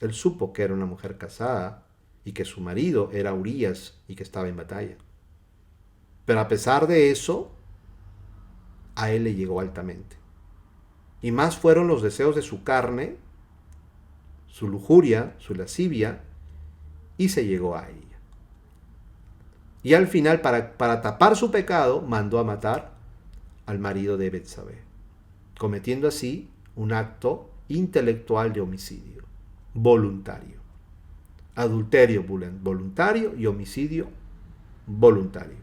Él supo que era una mujer casada y que su marido era Urías y que estaba en batalla. Pero a pesar de eso, a él le llegó altamente. Y más fueron los deseos de su carne, su lujuria, su lascivia, y se llegó a ella. Y al final, para tapar su pecado, mandó a matar al marido de Betsabé, cometiendo así un acto intelectual de homicidio, voluntario. Adulterio voluntario y homicidio voluntario.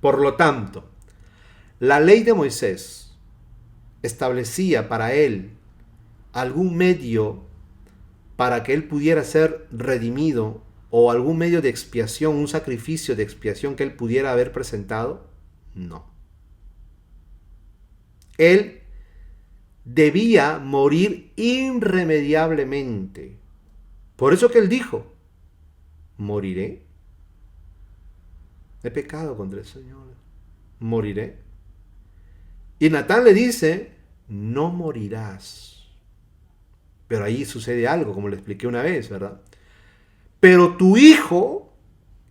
Por lo tanto, la ley de Moisés establecía para él algún medio para que él pudiera ser redimido, o algún medio de expiación, un sacrificio de expiación que él pudiera haber presentado? No. Él debía morir irremediablemente. Por eso que él dijo, moriré. He pecado contra el Señor. Moriré. Y Natán le dice, no morirás. Pero ahí sucede algo, como le expliqué una vez, ¿verdad? Pero tu hijo,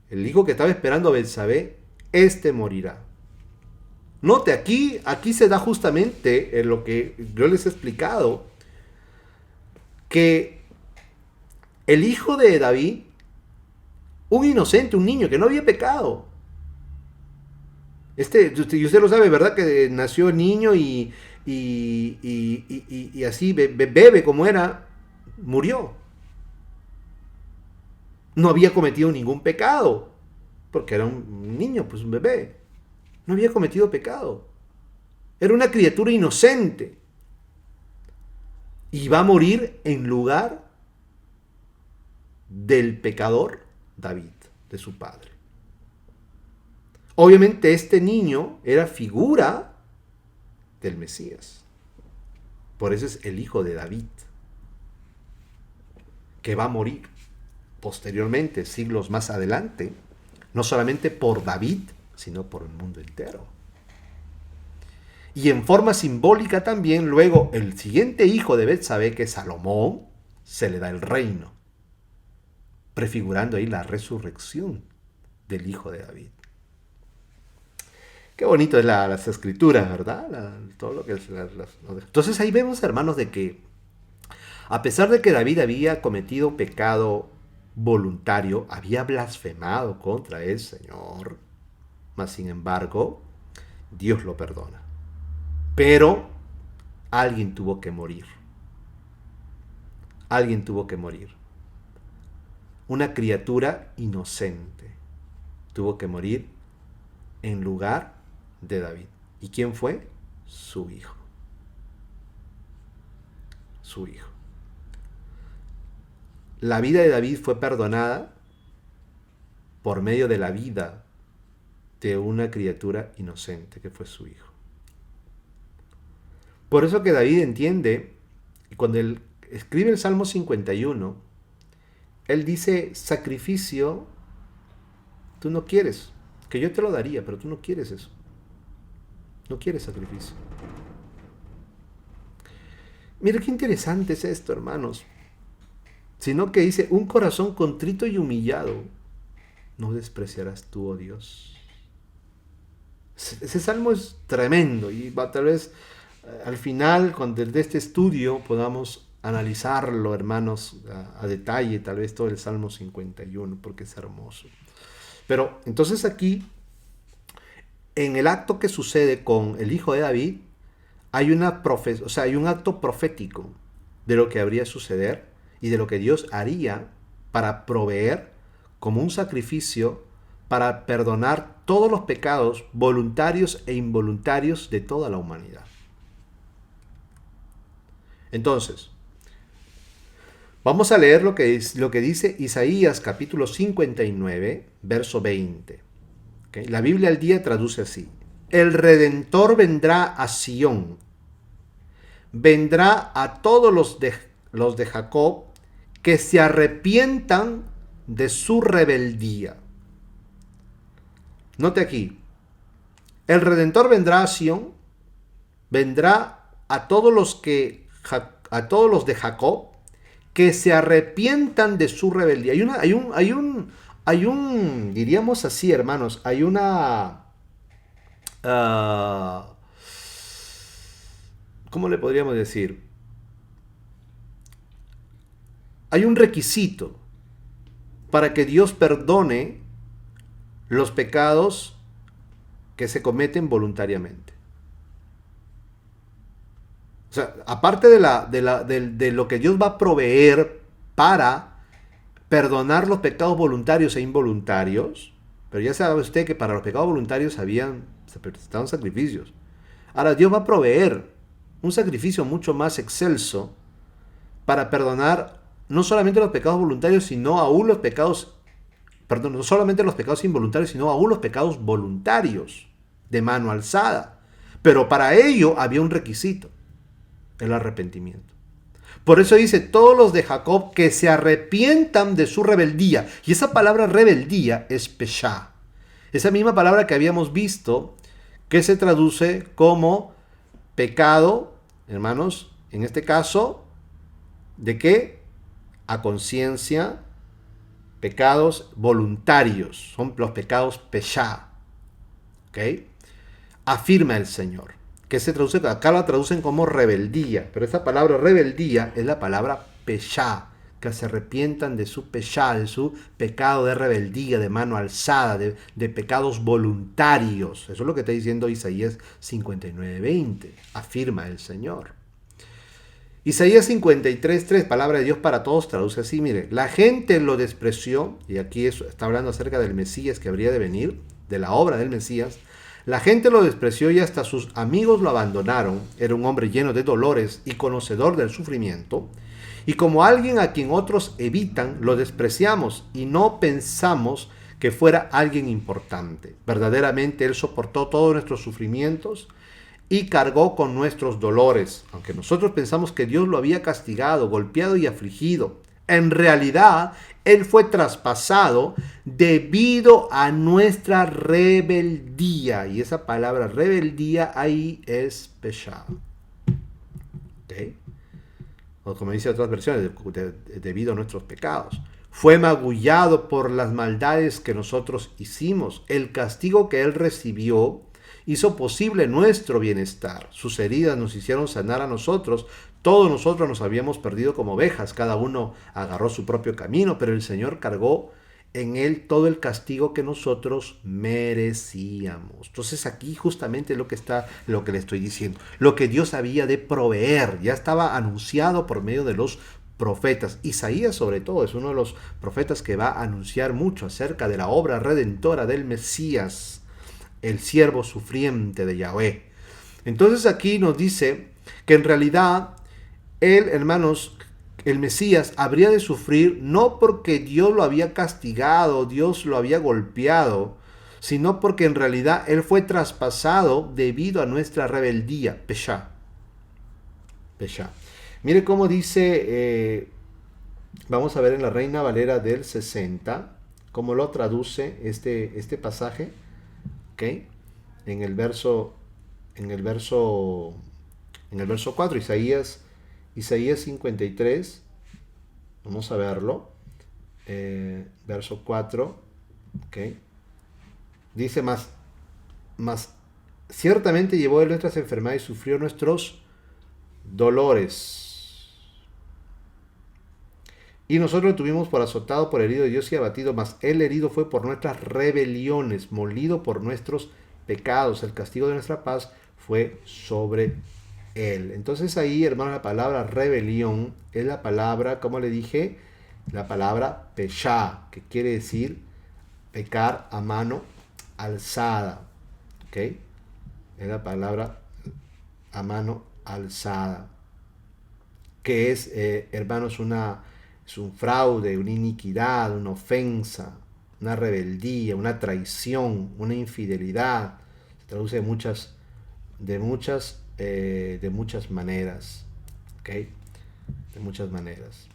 el hijo que estaba esperando a Betsabé, este morirá. Note, aquí se da justamente en lo que yo les he explicado, que el hijo de David, un inocente, un niño que no había pecado, y usted lo sabe, ¿verdad? Que nació niño y así, bebé como era, murió. No había cometido ningún pecado, porque era un niño, pues un bebé. No había cometido pecado. Era una criatura inocente. Y va a morir en lugar del pecador David, de su padre. Obviamente este niño era figura del Mesías. Por eso es el hijo de David, que va a morir posteriormente, siglos más adelante, no solamente por David, sino por el mundo entero. Y en forma simbólica también, luego el siguiente hijo de Betsabé, que es Salomón, se le da el reino, prefigurando ahí la resurrección del hijo de David. Qué bonito es las escrituras, ¿verdad? Todo lo que es Entonces ahí vemos, hermanos, de que a pesar de que David había cometido pecado voluntario, había blasfemado contra el Señor, mas sin embargo, Dios lo perdona. Pero alguien tuvo que morir. Alguien tuvo que morir. Una criatura inocente tuvo que morir en lugar de David. ¿Y quién fue? Su hijo. Su hijo. La vida de David fue perdonada por medio de la vida de una criatura inocente que fue su hijo. Por eso que David entiende, y cuando él escribe el Salmo 51, él dice, sacrificio, tú no quieres, que yo te lo daría, pero tú no quieres eso. No quieres sacrificio. Mira qué interesante es esto, hermanos. Sino que dice, un corazón contrito y humillado, no despreciarás tú, oh Dios. Ese salmo es tremendo y tal vez al final, de este estudio, podamos analizarlo, hermanos, a detalle, tal vez todo el Salmo 51, porque es hermoso. Pero entonces aquí, en el acto que sucede con el hijo de David, hay un acto profético de lo que habría de suceder y de lo que Dios haría para proveer como un sacrificio para perdonar todos los pecados voluntarios e involuntarios de toda la humanidad. Entonces, vamos a leer lo que dice Isaías capítulo 59, verso 20. ¿Okay? La Biblia al día traduce así. El Redentor vendrá a Sión, vendrá a todos los de Jacob que se arrepientan de su rebeldía. Note aquí, el Redentor vendrá a Sión, vendrá a todos los de Jacob que se arrepientan de su rebeldía. Hay un, diríamos así, hermanos, hay una, ¿cómo le podríamos decir? Hay un requisito para que Dios perdone los pecados que se cometen voluntariamente. O sea, aparte de lo que Dios va a proveer para perdonar los pecados voluntarios e involuntarios, pero ya sabe usted que para los pecados voluntarios se presentaban sacrificios. Ahora Dios va a proveer un sacrificio mucho más excelso para perdonar no solamente los pecados voluntarios, sino aún los pecados, perdón, no solamente los pecados involuntarios, sino aún los pecados voluntarios, de mano alzada. Pero para ello había un requisito, el arrepentimiento. Por eso dice, todos los de Jacob que se arrepientan de su rebeldía. Y esa palabra rebeldía es peshá. Esa misma palabra que habíamos visto, que se traduce como pecado, hermanos, en este caso, ¿de qué? A conciencia, pecados voluntarios, son los pecados peshá. ¿Ok? Afirma el Señor. Que se traduce, acá la traducen como rebeldía, pero esta palabra rebeldía es la palabra peshá, que se arrepientan de su peshá, de su pecado de rebeldía, de mano alzada, de pecados voluntarios. Eso es lo que está diciendo Isaías 59:20, afirma el Señor. Isaías 53:3, palabra de Dios para todos, traduce así, mire, la gente lo despreció, y aquí está hablando acerca del Mesías que habría de venir, de la obra del Mesías. La gente lo despreció y hasta sus amigos lo abandonaron. Era un hombre lleno de dolores y conocedor del sufrimiento. Y como alguien a quien otros evitan, lo despreciamos y no pensamos que fuera alguien importante. Verdaderamente Él soportó todos nuestros sufrimientos y cargó con nuestros dolores. Aunque nosotros pensamos que Dios lo había castigado, golpeado y afligido, en realidad Él fue traspasado debido a nuestra rebeldía. Y esa palabra rebeldía ahí es peshá. ¿Okay? O como dice otras versiones, debido a nuestros pecados. Fue magullado por las maldades que nosotros hicimos. El castigo que Él recibió hizo posible nuestro bienestar. Sus heridas nos hicieron sanar a nosotros. Todos nosotros nos habíamos perdido como ovejas. Cada uno agarró su propio camino, pero el Señor cargó en Él todo el castigo que nosotros merecíamos. Entonces aquí justamente lo que le estoy diciendo. Lo que Dios había de proveer. Ya estaba anunciado por medio de los profetas. Isaías sobre todo es uno de los profetas que va a anunciar mucho acerca de la obra redentora del Mesías, el siervo sufriente de Yahweh. Entonces aquí nos dice que en realidad Él, hermanos, el Mesías habría de sufrir no porque Dios lo había castigado, Dios lo había golpeado, sino porque en realidad Él fue traspasado debido a nuestra rebeldía, peshá. Peshá. Mire cómo dice, vamos a ver en la Reina Valera del 60, cómo lo traduce este pasaje. ¿Okay? En el verso 4, Isaías 53, vamos a verlo, verso 4, ¿okay? Dice más ciertamente llevó Él nuestras enfermedades y sufrió nuestros dolores. Y nosotros lo tuvimos por azotado, por herido de Dios y abatido, mas Él herido fue por nuestras rebeliones, molido por nuestros pecados. El castigo de nuestra paz fue sobre Él. Entonces ahí, hermanos, la palabra rebelión es la palabra, como le dije, la palabra peshá, que quiere decir pecar a mano alzada. ¿Ok? Es la palabra a mano alzada. Que es, hermanos, es un fraude, una iniquidad, una ofensa, una rebeldía, una traición, una infidelidad. Se traduce de muchas maneras. ¿Okay? De muchas maneras.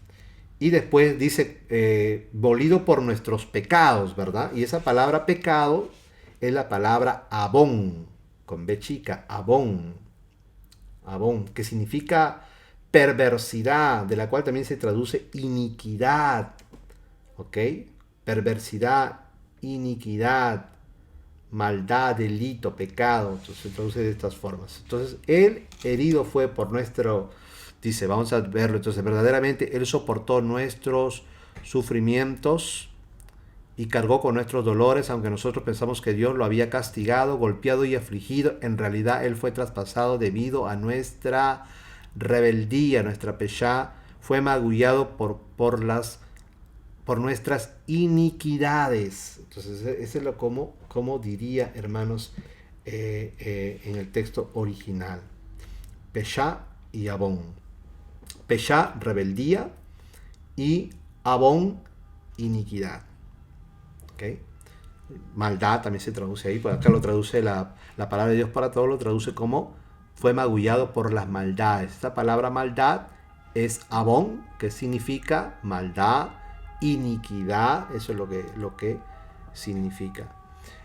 Y después dice, molido por nuestros pecados, ¿verdad? Y esa palabra pecado es la palabra abón, con B chica, abón, que significa perversidad, de la cual también se traduce iniquidad. ¿Ok? Perversidad, iniquidad, maldad, delito, pecado. Entonces se traduce de estas formas. Entonces, Él herido fue por nuestro, dice, vamos a verlo. Entonces, verdaderamente Él soportó nuestros sufrimientos y cargó con nuestros dolores, aunque nosotros pensamos que Dios lo había castigado, golpeado y afligido. En realidad Él fue traspasado debido a nuestra rebeldía, nuestra peshá, fue magullado por nuestras iniquidades. Entonces, ese es lo como diría, hermanos, en el texto original. Peshá y abón. Peshá, rebeldía, y Abón, iniquidad. ¿Okay? Maldad también se traduce ahí, porque acá lo traduce la palabra de Dios para todos, lo traduce como fue magullado por las maldades. Esta palabra maldad es Abón, que significa maldad, iniquidad, eso es lo que significa.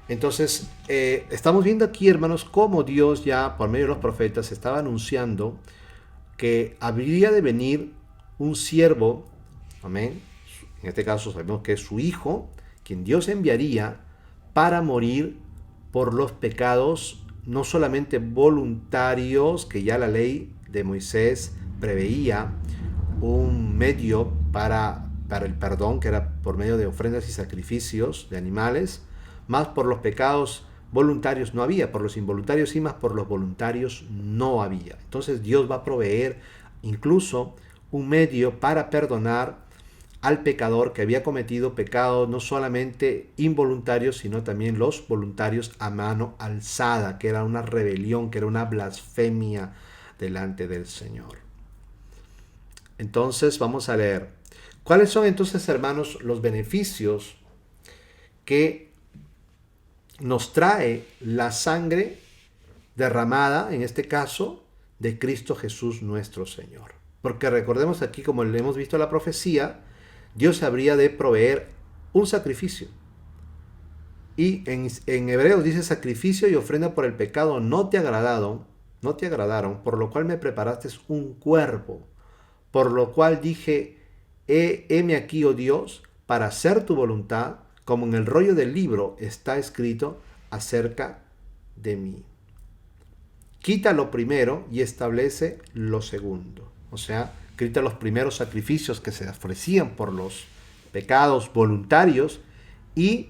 Entonces, estamos viendo aquí, hermanos, cómo Dios ya por medio de los profetas estaba anunciando que habría de venir un siervo, amén, en este caso sabemos que es su hijo, quien Dios enviaría para morir por los pecados no solamente voluntarios, que ya la ley de Moisés preveía un medio para el perdón, que era por medio de ofrendas y sacrificios de animales, más por los pecados voluntarios no había, por los involuntarios sí, más por los voluntarios no había. Entonces Dios va a proveer incluso un medio para perdonar al pecador que había cometido pecados no solamente involuntarios, sino también los voluntarios a mano alzada, que era una rebelión, que era una blasfemia delante del Señor. Entonces vamos a leer. ¿Cuáles son entonces, hermanos, los beneficios que nos trae la sangre derramada, en este caso, de Cristo Jesús nuestro Señor? Porque recordemos aquí, como le hemos visto la profecía, Dios habría de proveer un sacrificio. Y en Hebreos dice: sacrificio y ofrenda por el pecado no te agradaron, por lo cual me preparaste un cuerpo. Por lo cual dije: heme aquí, oh Dios, para hacer tu voluntad, como en el rollo del libro está escrito acerca de mí. Quita lo primero y establece lo segundo. O sea, quita los primeros sacrificios que se ofrecían por los pecados voluntarios y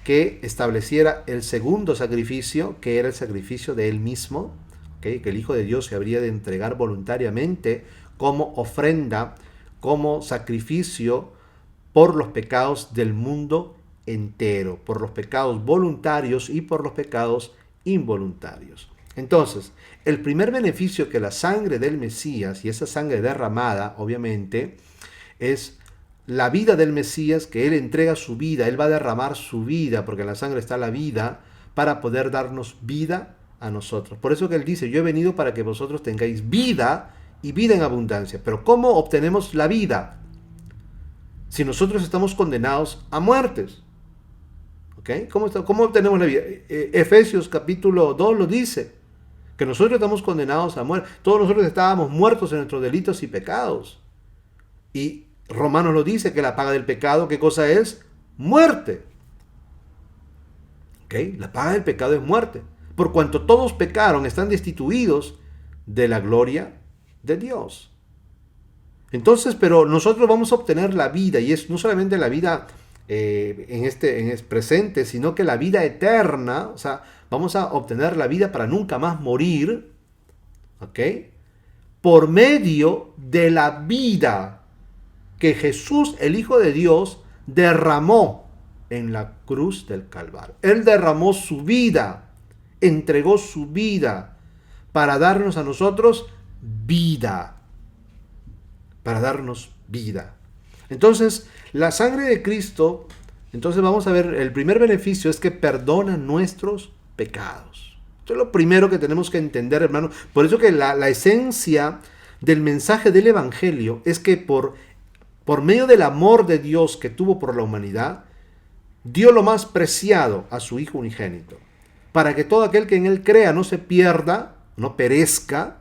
que estableciera el segundo sacrificio, que era el sacrificio de él mismo, ¿okay? Que el Hijo de Dios se habría de entregar voluntariamente como ofrenda, como sacrificio por los pecados del mundo entero, por los pecados voluntarios y por los pecados involuntarios. Entonces, el primer beneficio que la sangre del Mesías, y esa sangre derramada, obviamente, es la vida del Mesías, que Él entrega su vida, Él va a derramar su vida, porque en la sangre está la vida, para poder darnos vida a nosotros. Por eso que Él dice: yo he venido para que vosotros tengáis vida y vida en abundancia. Pero ¿cómo obtenemos la vida? Si nosotros estamos condenados a muertes. ¿Okay? ¿Cómo obtenemos la vida? Efesios capítulo 2 lo dice, que nosotros estamos condenados a muerte. Todos nosotros estábamos muertos en nuestros delitos y pecados. Y Romanos lo dice, que la paga del pecado, ¿qué cosa es? Muerte. ¿Okay? La paga del pecado es muerte. Por cuanto todos pecaron, están destituidos de la gloria de Dios. Entonces, pero nosotros vamos a obtener la vida, y es no solamente la vida en el presente, sino que la vida eterna. O sea, vamos a obtener la vida para nunca más morir, ¿ok? Por medio de la vida que Jesús, el Hijo de Dios, derramó en la cruz del Calvario. Él derramó su vida, entregó su vida para darnos a nosotros vida, para darnos vida. Entonces, la sangre de Cristo, entonces vamos a ver, el primer beneficio es que perdona nuestros pecados. Esto es lo primero que tenemos que entender, hermano. Por eso que la esencia del mensaje del Evangelio es que por medio del amor de Dios que tuvo por la humanidad, dio lo más preciado a su Hijo unigénito, para que todo aquel que en Él crea no se pierda, no perezca,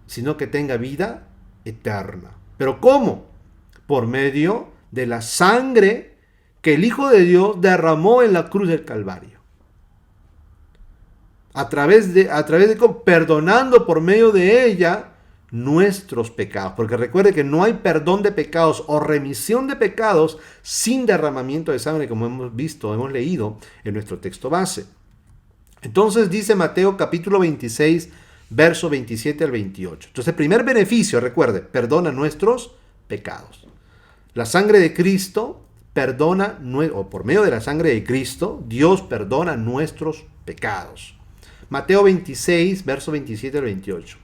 sino que tenga vida eterna. ¿Pero cómo? Por medio de la sangre que el Hijo de Dios derramó en la cruz del Calvario. A través de perdonando por medio de ella nuestros pecados. Porque recuerde que no hay perdón de pecados o remisión de pecados sin derramamiento de sangre, como hemos visto, hemos leído en nuestro texto base. Entonces dice Mateo capítulo 26, verso 27 al 28. Entonces, el primer beneficio, recuerde, perdona nuestros pecados. La sangre de Cristo perdona, o por medio de la sangre de Cristo, Dios perdona nuestros pecados. Mateo 26, verso 27 al 28.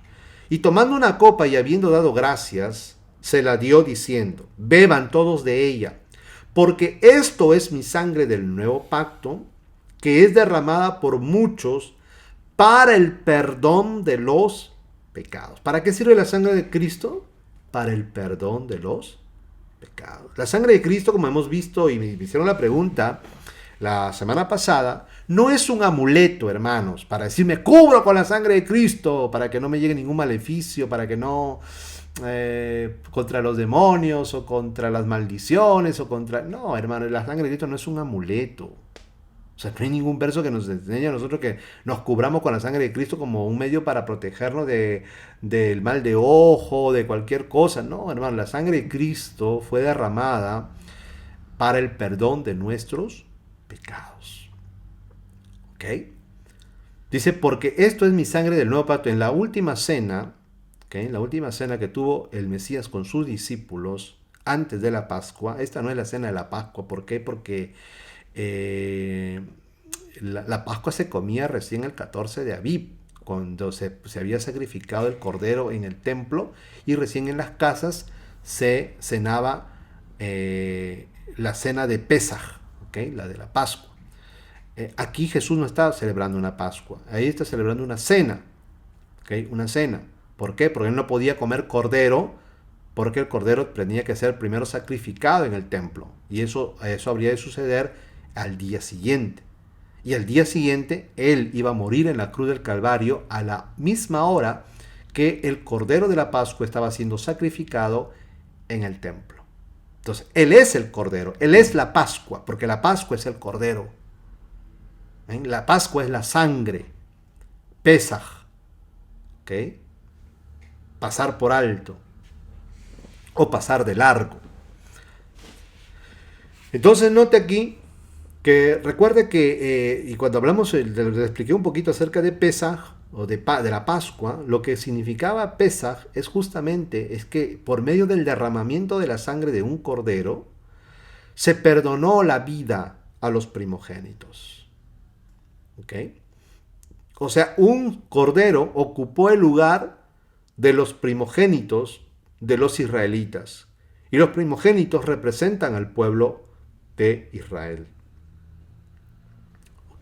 Y tomando una copa y habiendo dado gracias, se la dio diciendo, beban todos de ella, porque esto es mi sangre del nuevo pacto, que es derramada por muchos para el perdón de los pecados. ¿Para qué sirve la sangre de Cristo? Para el perdón de los pecados. La sangre de Cristo, como hemos visto y me hicieron la pregunta la semana pasada, no es un amuleto, hermanos, para decir me cubro con la sangre de Cristo, para que no me llegue ningún maleficio, para que no contra los demonios o contra las maldiciones o contra... No, hermano, la sangre de Cristo no es un amuleto. O sea, no hay ningún verso que nos enseñe a nosotros que nos cubramos con la sangre de Cristo como un medio para protegernos del mal de ojo, de cualquier cosa. No, hermano, la sangre de Cristo fue derramada para el perdón de nuestros pecados. ¿Ok? Dice, porque esto es mi sangre del nuevo pacto. En la última cena, ¿okay? En la última cena que tuvo el Mesías con sus discípulos antes de la Pascua, esta no es la cena de la Pascua. ¿Por qué? Porque la Pascua se comía recién el 14 de Aviv, cuando se había sacrificado el cordero en el templo, y recién en las casas se cenaba la cena de Pesaj, ¿okay? La de la Pascua. Aquí Jesús no está celebrando una Pascua, ahí está celebrando una cena, ¿okay? Una cena. ¿Por qué? Porque él no podía comer cordero, porque el cordero tenía que ser primero sacrificado en el templo, y eso habría de suceder al día siguiente. Y al día siguiente él iba a morir en la cruz del Calvario a la misma hora que el cordero de la Pascua estaba siendo sacrificado en el templo. Entonces, él es el cordero, él es la Pascua, porque la Pascua es el cordero. La Pascua es la sangre, Pesaj, ¿okay? Pasar por alto o pasar de largo. Entonces note aquí que recuerde que, y cuando hablamos, le expliqué un poquito acerca de Pesaj, o de la Pascua, lo que significaba Pesaj es justamente, es que por medio del derramamiento de la sangre de un cordero, se perdonó la vida a los primogénitos. ¿Ok? O sea, un cordero ocupó el lugar de los primogénitos de los israelitas. Y los primogénitos representan al pueblo de Israel.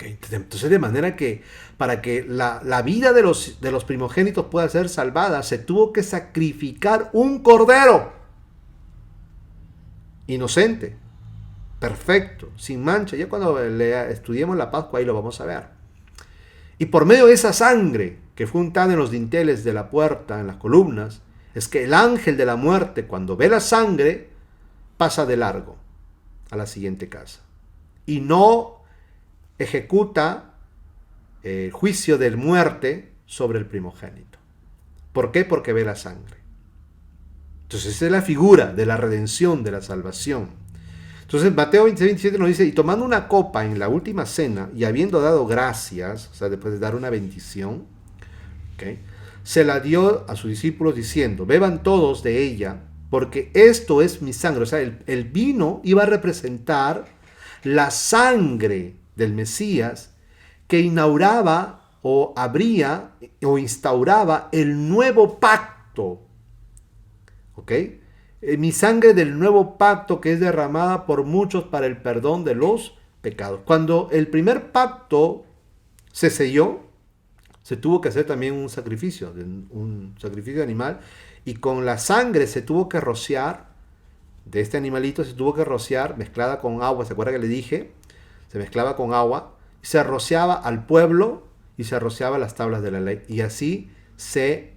Entonces, de manera que para que la vida de los primogénitos pueda ser salvada, se tuvo que sacrificar un cordero inocente, perfecto, sin mancha. Ya cuando estudiemos la Pascua ahí lo vamos a ver. Y por medio de esa sangre que fue untada en los dinteles de la puerta, en las columnas, es que el ángel de la muerte, cuando ve la sangre, pasa de largo a la siguiente casa. Y no ejecuta el juicio de muerte sobre el primogénito. ¿Por qué? Porque ve la sangre. Entonces esa es la figura de la redención, de la salvación. Entonces Mateo 26-27 nos dice, y tomando una copa en la última cena, y habiendo dado gracias, o sea, después de dar una bendición, ¿okay?, se la dio a sus discípulos diciendo, beban todos de ella, porque esto es mi sangre. O sea, el vino iba a representar la sangre del Mesías que inauguraba o abría o instauraba el nuevo pacto. ¿Ok? Mi sangre del nuevo pacto que es derramada por muchos para el perdón de los pecados. Cuando el primer pacto se selló, se tuvo que hacer también un sacrificio animal, y con la sangre se tuvo que rociar, de este animalito se tuvo que rociar mezclada con agua. ¿Se acuerda que le dije? Se mezclaba con agua, se rociaba al pueblo y se rociaba las tablas de la ley. Y así se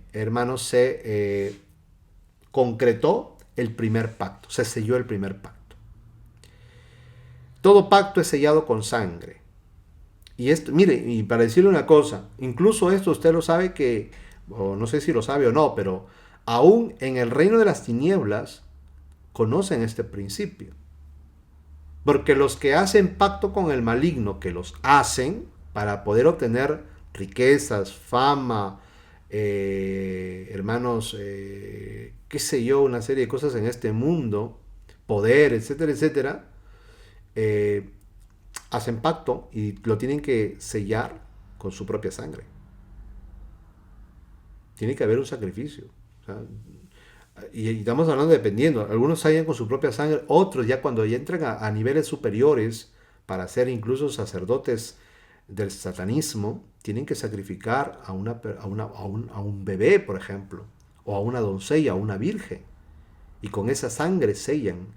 concretó el primer pacto, se selló el primer pacto. Todo pacto es sellado con sangre. Y esto, mire, y para decirle una cosa, incluso esto usted lo sabe que, o no sé si lo sabe o no, pero aún en el reino de las tinieblas conocen este principio. Porque los que hacen pacto con el maligno, que los hacen para poder obtener riquezas, fama, qué sé yo, una serie de cosas en este mundo, poder, etcétera, etcétera, hacen pacto y lo tienen que sellar con su propia sangre. Tiene que haber un sacrificio. O sea, Y estamos hablando dependiendo, algunos sellan con su propia sangre, otros ya cuando ya entran a niveles superiores para ser incluso sacerdotes del satanismo, tienen que sacrificar a un bebé, por ejemplo, o a una doncella, a una virgen, y con esa sangre sellan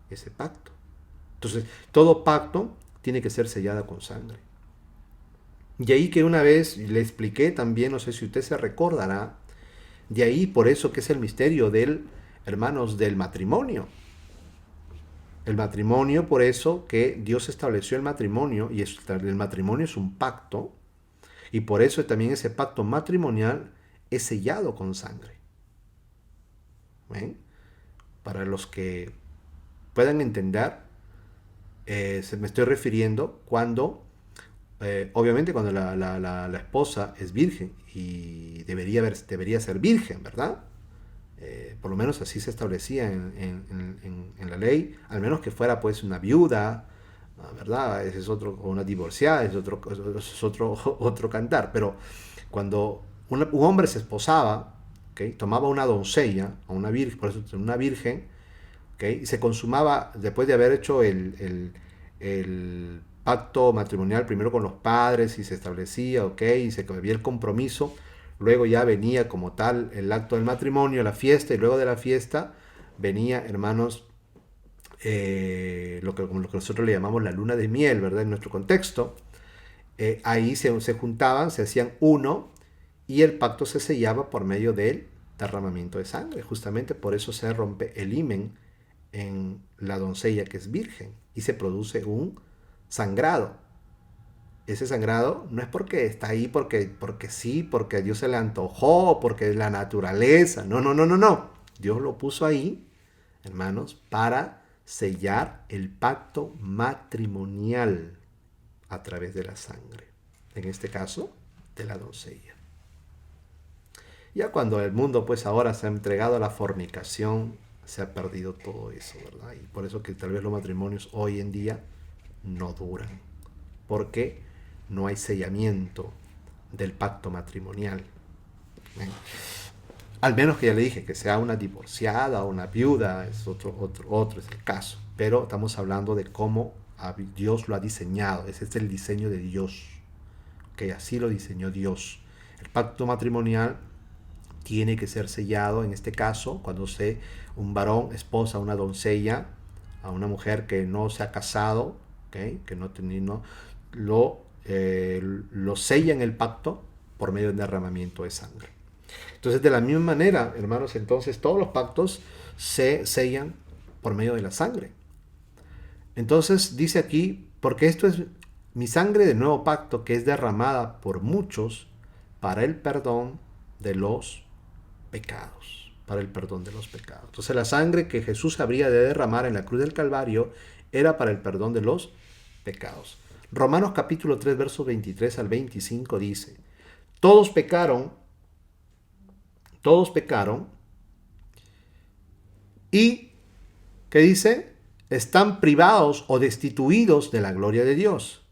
ese pacto. Entonces, todo pacto tiene que ser sellada con sangre. Y ahí que una vez le expliqué también, no sé si usted se recordará, de ahí por eso que es el misterio del, hermanos, del matrimonio. El matrimonio, por eso que Dios estableció el matrimonio, y el matrimonio es un pacto, y por eso también ese pacto matrimonial es sellado con sangre. ¿Ven? Para los que puedan entender, me estoy refiriendo cuando, obviamente cuando la esposa es virgen, y debería ser virgen, ¿verdad? Por lo menos así se establecía en la ley, al menos que fuera pues una viuda, ¿verdad? Ese es otro, o una divorciada, otro cantar. Pero cuando un hombre se esposaba, ¿okay? Tomaba una doncella, o una virgen, por eso una virgen, ¿okay? Y se consumaba después de haber hecho el pacto matrimonial primero con los padres y se establecía, ¿okay? Y se había el compromiso. Luego ya venía como tal el acto del matrimonio, la fiesta, y luego de la fiesta venía, hermanos, como lo que nosotros le llamamos la luna de miel, ¿verdad? En nuestro contexto. Ahí se juntaban, se hacían uno, y el pacto se sellaba por medio del derramamiento de sangre. Justamente por eso se rompe el himen en la doncella que es virgen y se produce un sangrado. Ese sangrado no es porque está ahí porque sí, porque a Dios se le antojó, porque es la naturaleza. No, no, no, no, no. Dios lo puso ahí, hermanos, para sellar el pacto matrimonial a través de la sangre. En este caso, de la doncella. Ya cuando el mundo pues ahora se ha entregado a la fornicación, se ha perdido todo eso, ¿verdad? Y por eso que tal vez los matrimonios hoy en día no duran. Porque no hay sellamiento del pacto matrimonial. ¿Ven? Al menos que ya le dije que sea una divorciada o una viuda, es otro es el caso. Pero estamos hablando de cómo Dios lo ha diseñado. Ese es el diseño de Dios. Que así lo diseñó Dios. El pacto matrimonial tiene que ser sellado, en este caso, cuando un varón esposa a una doncella, a una mujer que no se ha casado, ¿okay? Que no lo sella en el pacto por medio del derramamiento de sangre. Entonces, de la misma manera, hermanos, entonces todos los pactos se sellan por medio de la sangre. Entonces dice aquí, porque esto es mi sangre del nuevo pacto que es derramada por muchos para el perdón de los pecados. Para el perdón de los pecados. Entonces la sangre que Jesús habría de derramar en la cruz del Calvario era para el perdón de los pecados. Romanos capítulo 3, versos 23 al 25 dice, todos pecaron y, ¿qué dice? Están privados o destituidos de la gloria de Dios.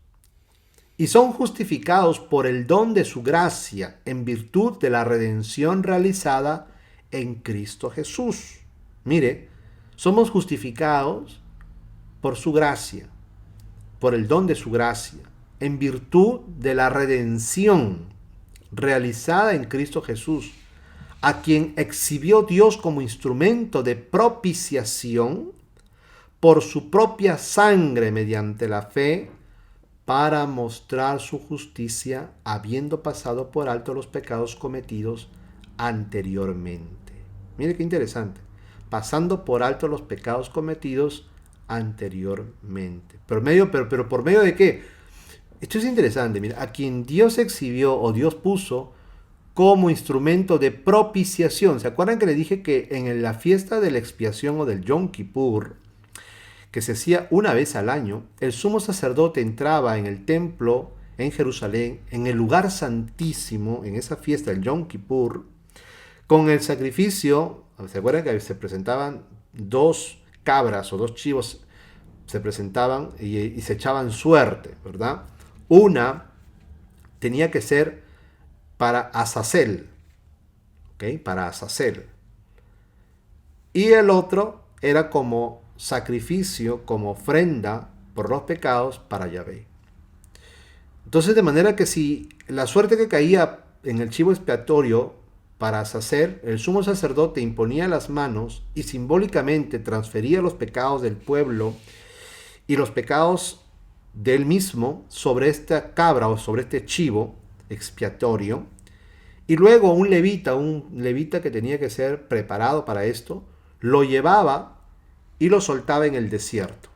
Y son justificados por el don de su gracia en virtud de la redención realizada en Cristo Jesús. Mire, somos justificados por su gracia, por el don de su gracia, en virtud de la redención realizada en Cristo Jesús, a quien exhibió Dios como instrumento de propiciación por su propia sangre mediante la fe, para mostrar su justicia, habiendo pasado por alto los pecados cometidos anteriormente. Mire qué interesante. Pasando por alto los pecados cometidos anteriormente. Pero ¿por medio de qué? Esto es interesante. Mira, a quien Dios exhibió o Dios puso como instrumento de propiciación. ¿Se acuerdan que le dije que en la fiesta de la expiación o del Yom Kippur, que se hacía una vez al año, el sumo sacerdote entraba en el templo en Jerusalén, en el lugar santísimo, en esa fiesta del Yom Kippur, con el sacrificio? ¿Se acuerdan que se presentaban 2 cabras o 2 chivos? Se presentaban y se echaban suerte, ¿verdad? Una tenía que ser para Azazel, ¿ok? Para Azazel. y el otro era como sacrificio, como ofrenda por los pecados para Yahvé. Entonces, de manera que si la suerte que caía en el chivo expiatorio para Azazel, el sumo sacerdote imponía las manos y simbólicamente transfería los pecados del pueblo y los pecados del mismo sobre esta cabra o sobre este chivo expiatorio, y luego un levita que tenía que ser preparado para esto, lo llevaba y lo soltaba en el desierto.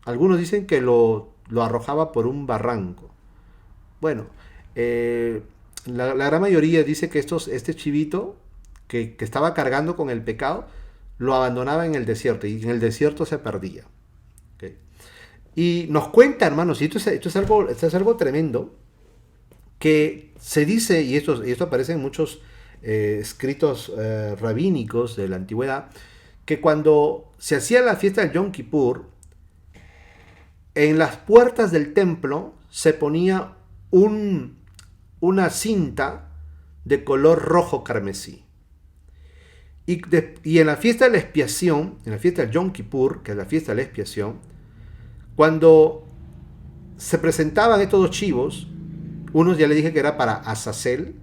Algunos dicen que lo arrojaba por un barranco. Bueno, la gran mayoría dice que este chivito que estaba cargando con el pecado, lo abandonaba en el desierto y en el desierto se perdía. ¿Okay? Y nos cuenta, hermanos, y esto es algo tremendo, que se dice, y esto aparece en muchos escritos rabínicos de la antigüedad, que cuando se hacía la fiesta del Yom Kippur, en las puertas del templo se ponía una cinta de color rojo carmesí. Y en la fiesta de la expiación, en la fiesta del Yom Kippur, que es la fiesta de la expiación, cuando se presentaban estos dos chivos, unos ya le dije que era para Azazel,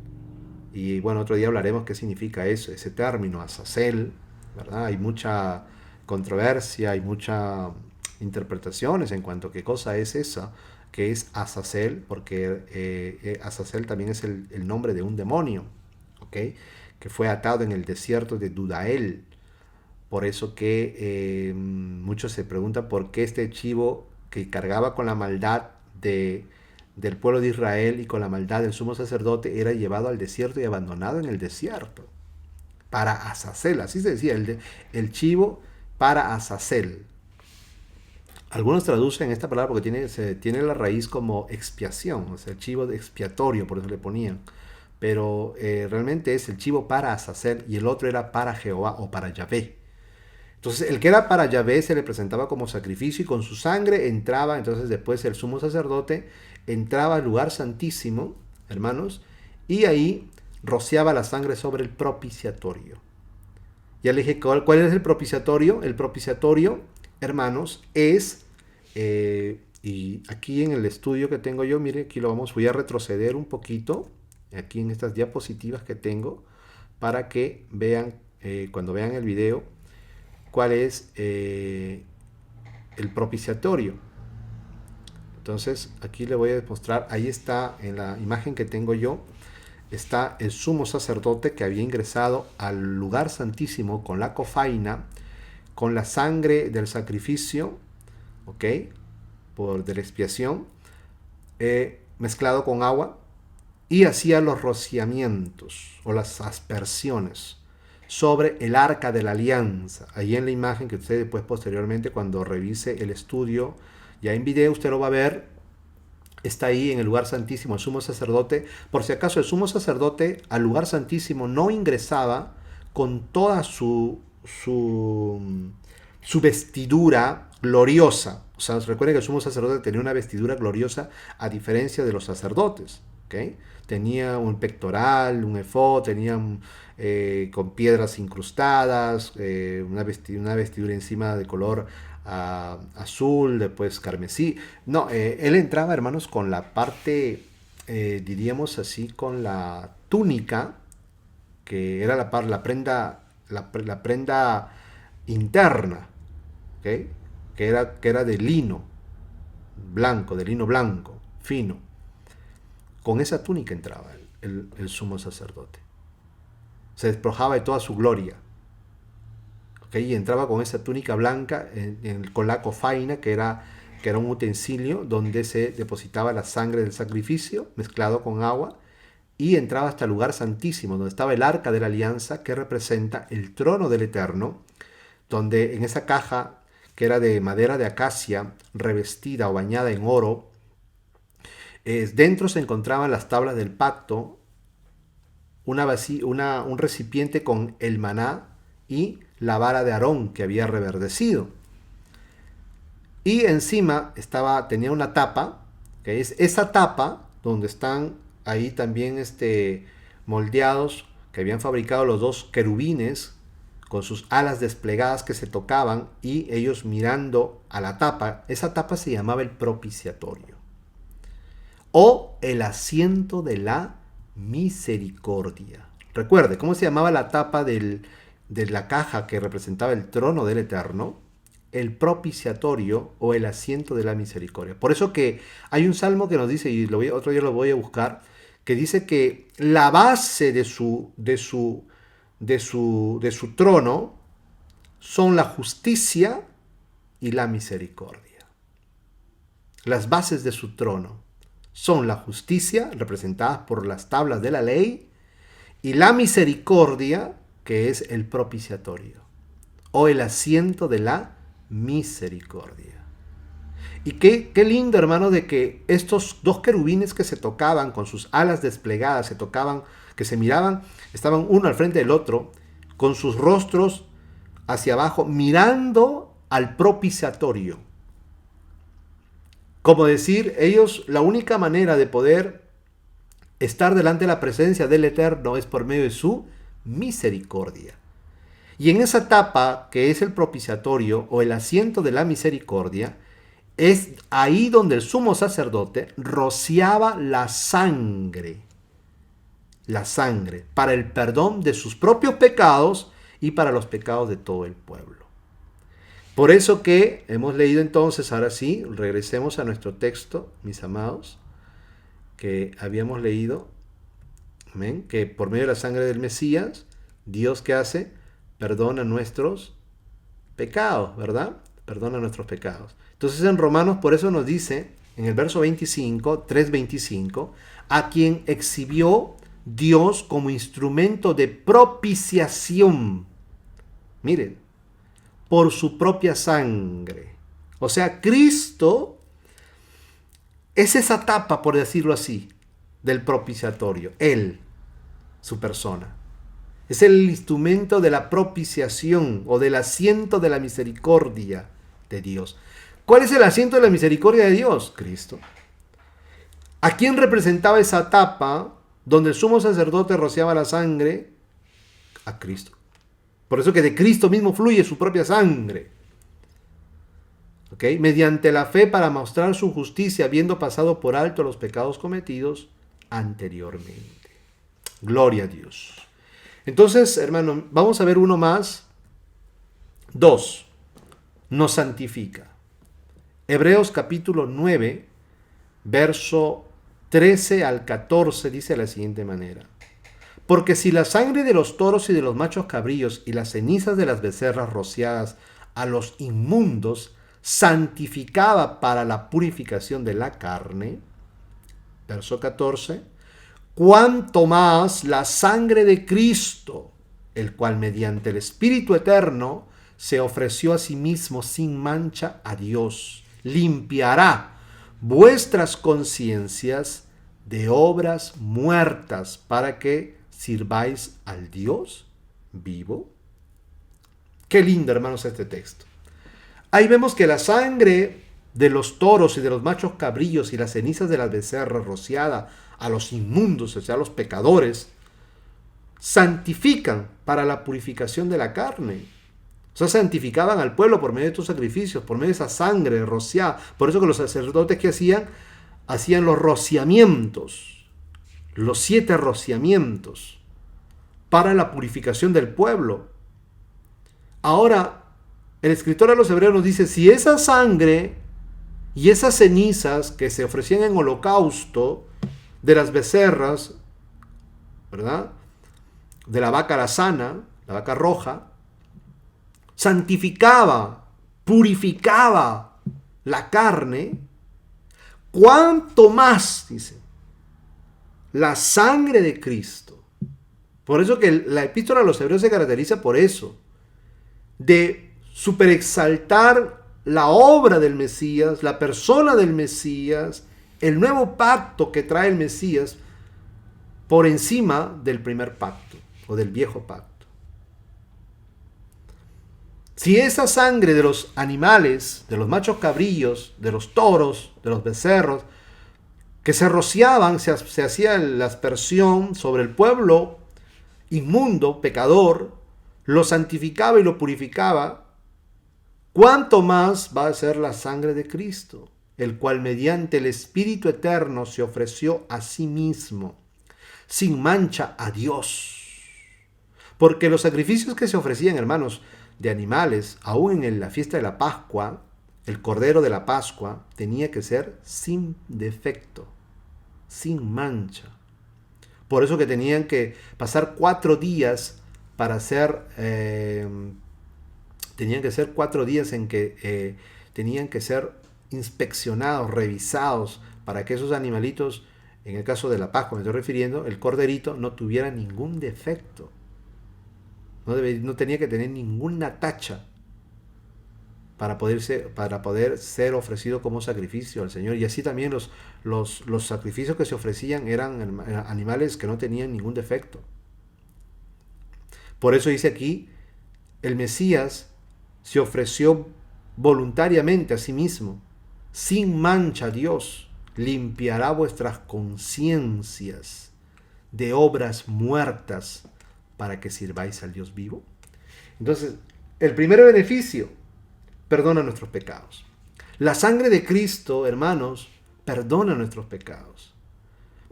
y bueno, otro día hablaremos qué significa eso, ese término, Azazel, ¿verdad? Hay mucha controversia, hay muchas interpretaciones en cuanto a qué cosa es esa, que es Azazel, porque Azazel también es el nombre de un demonio, ¿ok? Que fue atado en el desierto de Dudael. Por eso que muchos se preguntan por qué este chivo que cargaba con la maldad del pueblo de Israel y con la maldad del sumo sacerdote era llevado al desierto y abandonado en el desierto. Para Azazel, así se decía, el chivo para Azazel. Algunos traducen esta palabra porque tiene la raíz como expiación, o sea, el chivo expiatorio, por eso le ponían. Pero realmente es el chivo para Azazel y el otro era para Jehová o para Yahvé. Entonces, el que era para Yahvé se le presentaba como sacrificio y con su sangre entraba, entonces después el sumo sacerdote entraba al lugar santísimo, hermanos, y ahí rociaba la sangre sobre el propiciatorio. Ya le dije, ¿cuál es el propiciatorio? El propiciatorio, hermanos, es, y aquí en el estudio que tengo yo, mire, aquí voy a retroceder un poquito, aquí en estas diapositivas que tengo, para que vean, cuando vean el video, cuál es el propiciatorio. Entonces aquí le voy a mostrar, ahí está en la imagen que tengo yo, está el sumo sacerdote que había ingresado al lugar santísimo con la cofaina, con la sangre del sacrificio, ¿ok? De la expiación, mezclado con agua, y hacía los rociamientos o las aspersiones sobre el arca de la alianza. Ahí en la imagen que usted después posteriormente cuando revise el estudio, ya en video usted lo va a ver, está ahí en el lugar santísimo el sumo sacerdote. Por si acaso el sumo sacerdote al lugar santísimo no ingresaba con toda su vestidura gloriosa. O sea, recuerden que el sumo sacerdote tenía una vestidura gloriosa a diferencia de los sacerdotes, ¿okay? Tenía un pectoral, un efod, tenía con piedras incrustadas, una vestidura encima de color azul, después carmesí. No, él entraba, hermanos, con la parte, diríamos así, con la túnica, que era la prenda interna, ¿okay? que era de lino blanco, fino. Con esa túnica entraba el sumo sacerdote. Se despojaba de toda su gloria. ¿Okay? Y entraba con esa túnica blanca, con la cofaina, que era un utensilio donde se depositaba la sangre del sacrificio mezclado con agua, y entraba hasta el lugar santísimo, donde estaba el arca de la alianza, que representa el trono del Eterno, donde en esa caja, que era de madera de acacia, revestida o bañada en oro, dentro se encontraban las tablas del pacto, un recipiente con el maná y la vara de Aarón que había reverdecido. Y encima tenía una tapa, que es esa tapa donde están ahí también moldeados, que habían fabricado los dos querubines con sus alas desplegadas que se tocaban y ellos mirando a la tapa. Esa tapa se llamaba el propiciatorio o el asiento de la misericordia. Recuerde, ¿cómo se llamaba la tapa de la caja que representaba el trono del Eterno? El propiciatorio o el asiento de la misericordia. Por eso que hay un salmo que nos dice, y otro día lo voy a buscar, que dice que la base de su trono son la justicia y la misericordia. Las bases de su trono son la justicia, representadas por las tablas de la ley, y la misericordia, que es el propiciatorio, o el asiento de la misericordia. Y qué lindo, hermano, de que estos dos querubines que se tocaban con sus alas desplegadas, se tocaban, que se miraban, estaban uno al frente del otro, con sus rostros hacia abajo, mirando al propiciatorio. Como decir, ellos, la única manera de poder estar delante de la presencia del Eterno es por medio de su misericordia. Y en esa tapa, que es el propiciatorio o el asiento de la misericordia, es ahí donde el sumo sacerdote rociaba la sangre, para el perdón de sus propios pecados y para los pecados de todo el pueblo. Por eso que hemos leído entonces, ahora sí, regresemos a nuestro texto, mis amados, que habíamos leído, amén, que por medio de la sangre del Mesías, Dios, ¿qué hace? Perdona nuestros pecados, ¿verdad? Perdona nuestros pecados. Entonces en Romanos por eso nos dice, en el verso 25, 3:25, a quien exhibió Dios como instrumento de propiciación. Miren, por su propia sangre. O sea, Cristo es esa tapa, por decirlo así, del propiciatorio. Él, su persona. Es el instrumento de la propiciación o del asiento de la misericordia de Dios. ¿Cuál es el asiento de la misericordia de Dios? Cristo. ¿A quién representaba esa tapa donde el sumo sacerdote rociaba la sangre? A Cristo. Por eso que de Cristo mismo fluye su propia sangre. ¿Okay? Mediante la fe para mostrar su justicia, habiendo pasado por alto los pecados cometidos anteriormente. Gloria a Dios. Entonces, hermano, vamos a ver uno más. 2. Nos santifica. Hebreos capítulo 9, verso 13 al 14 dice de la siguiente manera. Porque si la sangre de los toros y de los machos cabríos y las cenizas de las becerras rociadas a los inmundos santificaba para la purificación de la carne, verso 14, cuánto más la sangre de Cristo, el cual mediante el Espíritu Eterno se ofreció a sí mismo sin mancha a Dios, limpiará vuestras conciencias de obras muertas para que sirváis al Dios vivo. Qué lindo, hermanos, este texto. Ahí vemos que la sangre de los toros y de los machos cabrillos y las cenizas de las becerras rociada a los inmundos, o sea, a los pecadores, santifican para la purificación de la carne. O sea, santificaban al pueblo por medio de estos sacrificios, por medio de esa sangre rociada. Por eso que los sacerdotes que hacían los rociamientos, los 7 rociamientos para la purificación del pueblo. Ahora, el escritor a los hebreos nos dice, si esa sangre y esas cenizas que se ofrecían en holocausto de las becerras, ¿verdad?, de la vaca alazana, la vaca roja, santificaba, purificaba la carne, cuánto más, dice, la sangre de Cristo. Por eso que la epístola a los hebreos se caracteriza por eso, de superexaltar la obra del Mesías, la persona del Mesías, el nuevo pacto que trae el Mesías por encima del primer pacto o del viejo pacto. Si esa sangre de los animales, de los machos cabrillos, de los toros, de los becerros, que se rociaban, se hacía la aspersión sobre el pueblo inmundo, pecador, lo santificaba y lo purificaba, ¿cuánto más va a ser la sangre de Cristo, el cual mediante el Espíritu Eterno se ofreció a sí mismo, sin mancha a Dios? Porque los sacrificios que se ofrecían, hermanos, de animales, aún en la fiesta de la Pascua, el Cordero de la Pascua tenía que ser sin defecto, sin mancha. Por eso que tenían que pasar 4 días para hacer, tenían que ser 4 días en que tenían que ser inspeccionados, revisados, para que esos animalitos, en el caso de la Pascua me estoy refiriendo, el corderito no tuviera ningún defecto. No tenía que tener ninguna tacha para poder ser ofrecido como sacrificio al Señor. Y así también los sacrificios que se ofrecían eran animales que no tenían ningún defecto. Por eso dice aquí, el Mesías se ofreció voluntariamente a sí mismo, sin mancha a Dios, limpiará vuestras conciencias de obras muertas para que sirváis al Dios vivo. Entonces, el primer beneficio, perdona nuestros pecados. La sangre de Cristo, hermanos, perdona nuestros pecados.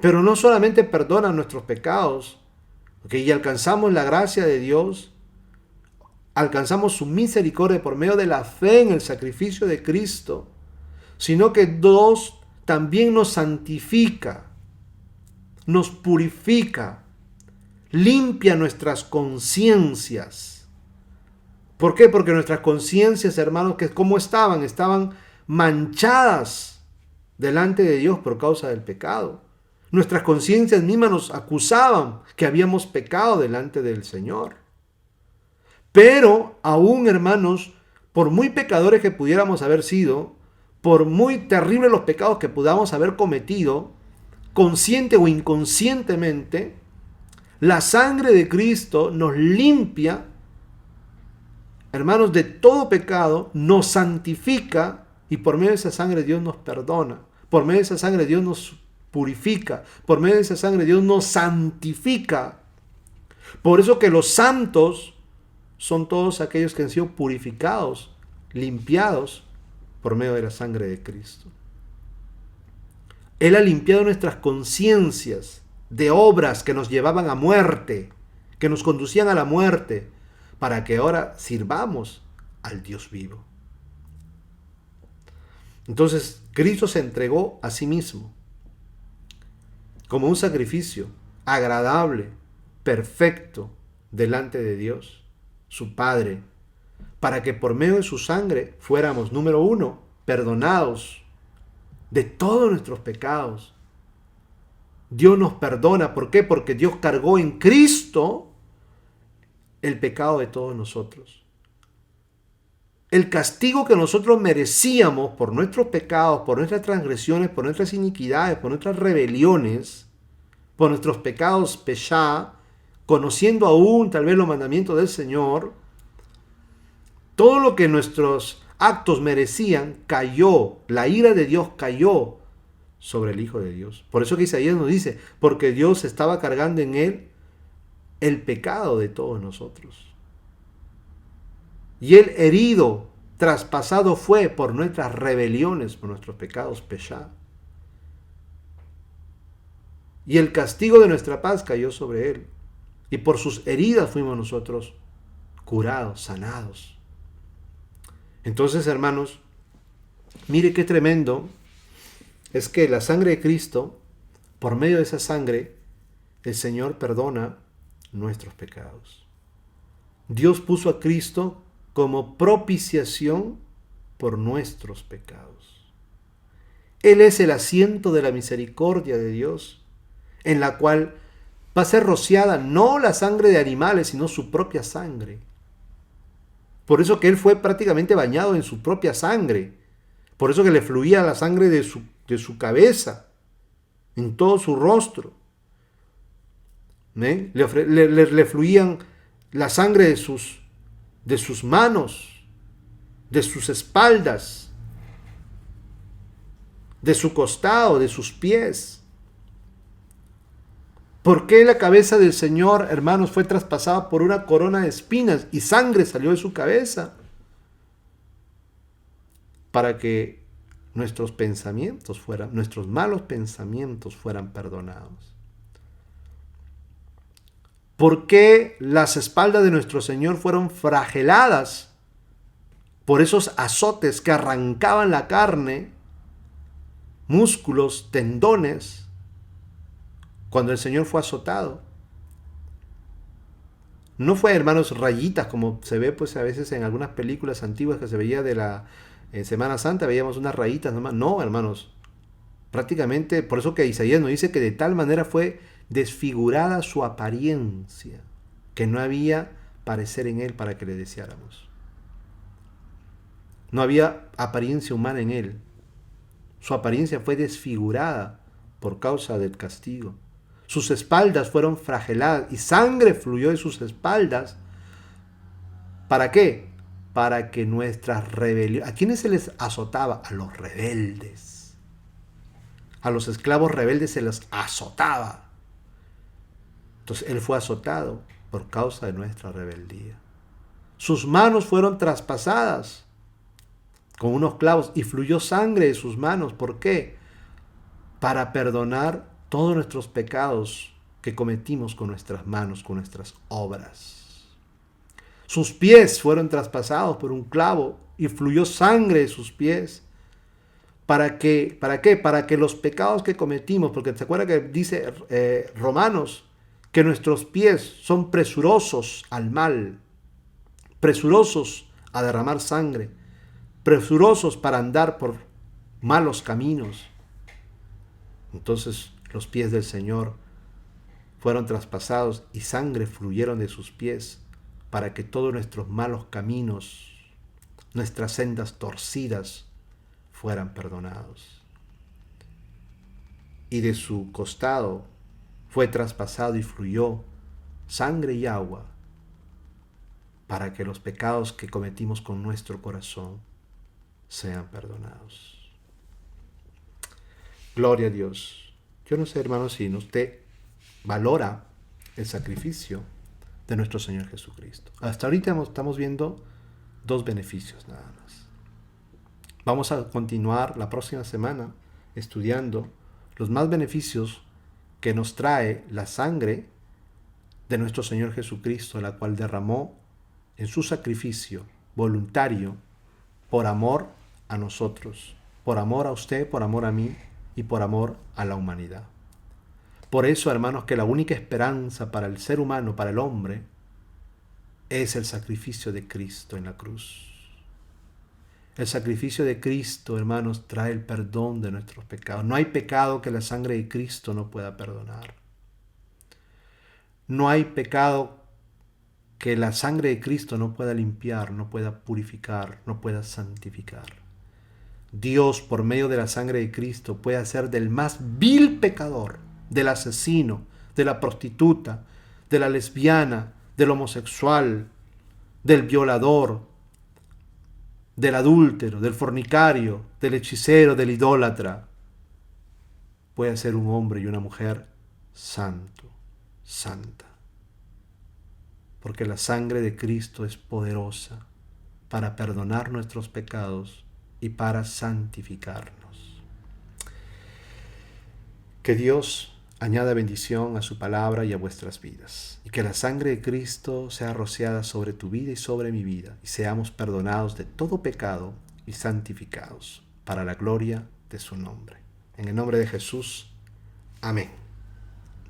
Pero no solamente perdona nuestros pecados, y alcanzamos la gracia de Dios, alcanzamos su misericordia por medio de la fe en el sacrificio de Cristo, sino que Dios también nos santifica, nos purifica, limpia nuestras conciencias. ¿Por qué? Porque nuestras conciencias, hermanos, que ¿cómo estaban? Estaban manchadas delante de Dios por causa del pecado. Nuestras conciencias mismas nos acusaban que habíamos pecado delante del Señor. Pero aún, hermanos, por muy pecadores que pudiéramos haber sido, por muy terribles los pecados que podamos haber cometido, consciente o inconscientemente, la sangre de Cristo nos limpia, hermanos, de todo pecado, nos santifica y por medio de esa sangre Dios nos perdona. Por medio de esa sangre Dios nos purifica. Por medio de esa sangre Dios nos santifica. Por eso que los santos son todos aquellos que han sido purificados, limpiados por medio de la sangre de Cristo. Él ha limpiado nuestras conciencias de obras que nos llevaban a muerte, que nos conducían a la muerte, para que ahora sirvamos al Dios vivo. Entonces, Cristo se entregó a sí mismo como un sacrificio agradable, perfecto, delante de Dios, su Padre, para que por medio de su sangre fuéramos, número 1, perdonados de todos nuestros pecados. Dios nos perdona. ¿Por qué? Porque Dios cargó en Cristo el pecado de todos nosotros. El castigo que nosotros merecíamos por nuestros pecados, por nuestras transgresiones, por nuestras iniquidades, por nuestras rebeliones, por nuestros pecados peshá, conociendo aún tal vez los mandamientos del Señor, todo lo que nuestros actos merecían cayó, la ira de Dios cayó sobre el Hijo de Dios. Por eso que Isaías nos dice, porque Dios estaba cargando en él el pecado de todos nosotros. Y él herido, traspasado fue por nuestras rebeliones, por nuestros pecados peshá. Y el castigo de nuestra paz cayó sobre él. Y por sus heridas fuimos nosotros curados, sanados. Entonces, hermanos, mire qué tremendo es que la sangre de Cristo, por medio de esa sangre, el Señor perdona nuestros pecados. Dios puso a Cristo como propiciación por nuestros pecados. Él es el asiento de la misericordia de Dios, en la cual va a ser rociada no la sangre de animales, sino su propia sangre. Por eso que Él fue prácticamente bañado en su propia sangre. Por eso que le fluía la sangre de su cabeza, en todo su rostro. Le fluían la sangre de sus manos, de sus espaldas, de su costado, de sus pies. ¿Por qué la cabeza del Señor, hermanos, fue traspasada por una corona de espinas y sangre salió de su cabeza? Para que nuestros malos pensamientos fueran perdonados. ¿Por qué las espaldas de nuestro Señor fueron flageladas por esos azotes que arrancaban la carne, músculos, tendones, cuando el Señor fue azotado? No fue, hermanos, rayitas como se ve pues a veces en algunas películas antiguas que se veía en Semana Santa, veíamos unas rayitas nomás. No, hermanos, prácticamente, por eso que Isaías nos dice que de tal manera fue desfigurada su apariencia, que no había parecer en él para que le deseáramos. No había apariencia humana en él. Su apariencia fue desfigurada por causa del castigo. Sus espaldas fueron flageladas y sangre fluyó de sus espaldas. ¿Para qué? Para que nuestras rebeliones... ¿A quiénes se les azotaba? A los rebeldes. A los esclavos rebeldes se les azotaba. Entonces él fue azotado por causa de nuestra rebeldía. Sus manos fueron traspasadas con unos clavos y fluyó sangre de sus manos. ¿Por qué? Para perdonar todos nuestros pecados que cometimos con nuestras manos, con nuestras obras. Sus pies fueron traspasados por un clavo y fluyó sangre de sus pies. ¿Para qué? Para que los pecados que cometimos, porque se acuerda que dice Romanos, que nuestros pies son presurosos al mal, presurosos a derramar sangre, presurosos para andar por malos caminos. Entonces los pies del Señor fueron traspasados y sangre fluyeron de sus pies para que todos nuestros malos caminos, nuestras sendas torcidas, fueran perdonados. Y de su costado fue traspasado y fluyó sangre y agua para que los pecados que cometimos con nuestro corazón sean perdonados. Gloria a Dios. Yo no sé, hermanos, si usted valora el sacrificio de nuestro Señor Jesucristo. Hasta ahorita estamos viendo 2 beneficios nada más. Vamos a continuar la próxima semana estudiando los más beneficios que nos trae la sangre de nuestro Señor Jesucristo, la cual derramó en su sacrificio voluntario por amor a nosotros, por amor a usted, por amor a mí y por amor a la humanidad. Por eso, hermanos, que la única esperanza para el ser humano, para el hombre, es el sacrificio de Cristo en la cruz. El sacrificio de Cristo, hermanos, trae el perdón de nuestros pecados. No hay pecado que la sangre de Cristo no pueda perdonar. No hay pecado que la sangre de Cristo no pueda limpiar, no pueda purificar, no pueda santificar. Dios, por medio de la sangre de Cristo, puede hacer del más vil pecador, del asesino, de la prostituta, de la lesbiana, del homosexual, del violador, del adúltero, del fornicario, del hechicero, del idólatra, puede ser un hombre y una mujer santo, santa. Porque la sangre de Cristo es poderosa para perdonar nuestros pecados y para santificarnos. Que Dios añada bendición a su palabra y a vuestras vidas. Y que la sangre de Cristo sea rociada sobre tu vida y sobre mi vida. Y seamos perdonados de todo pecado y santificados para la gloria de su nombre. En el nombre de Jesús. Amén.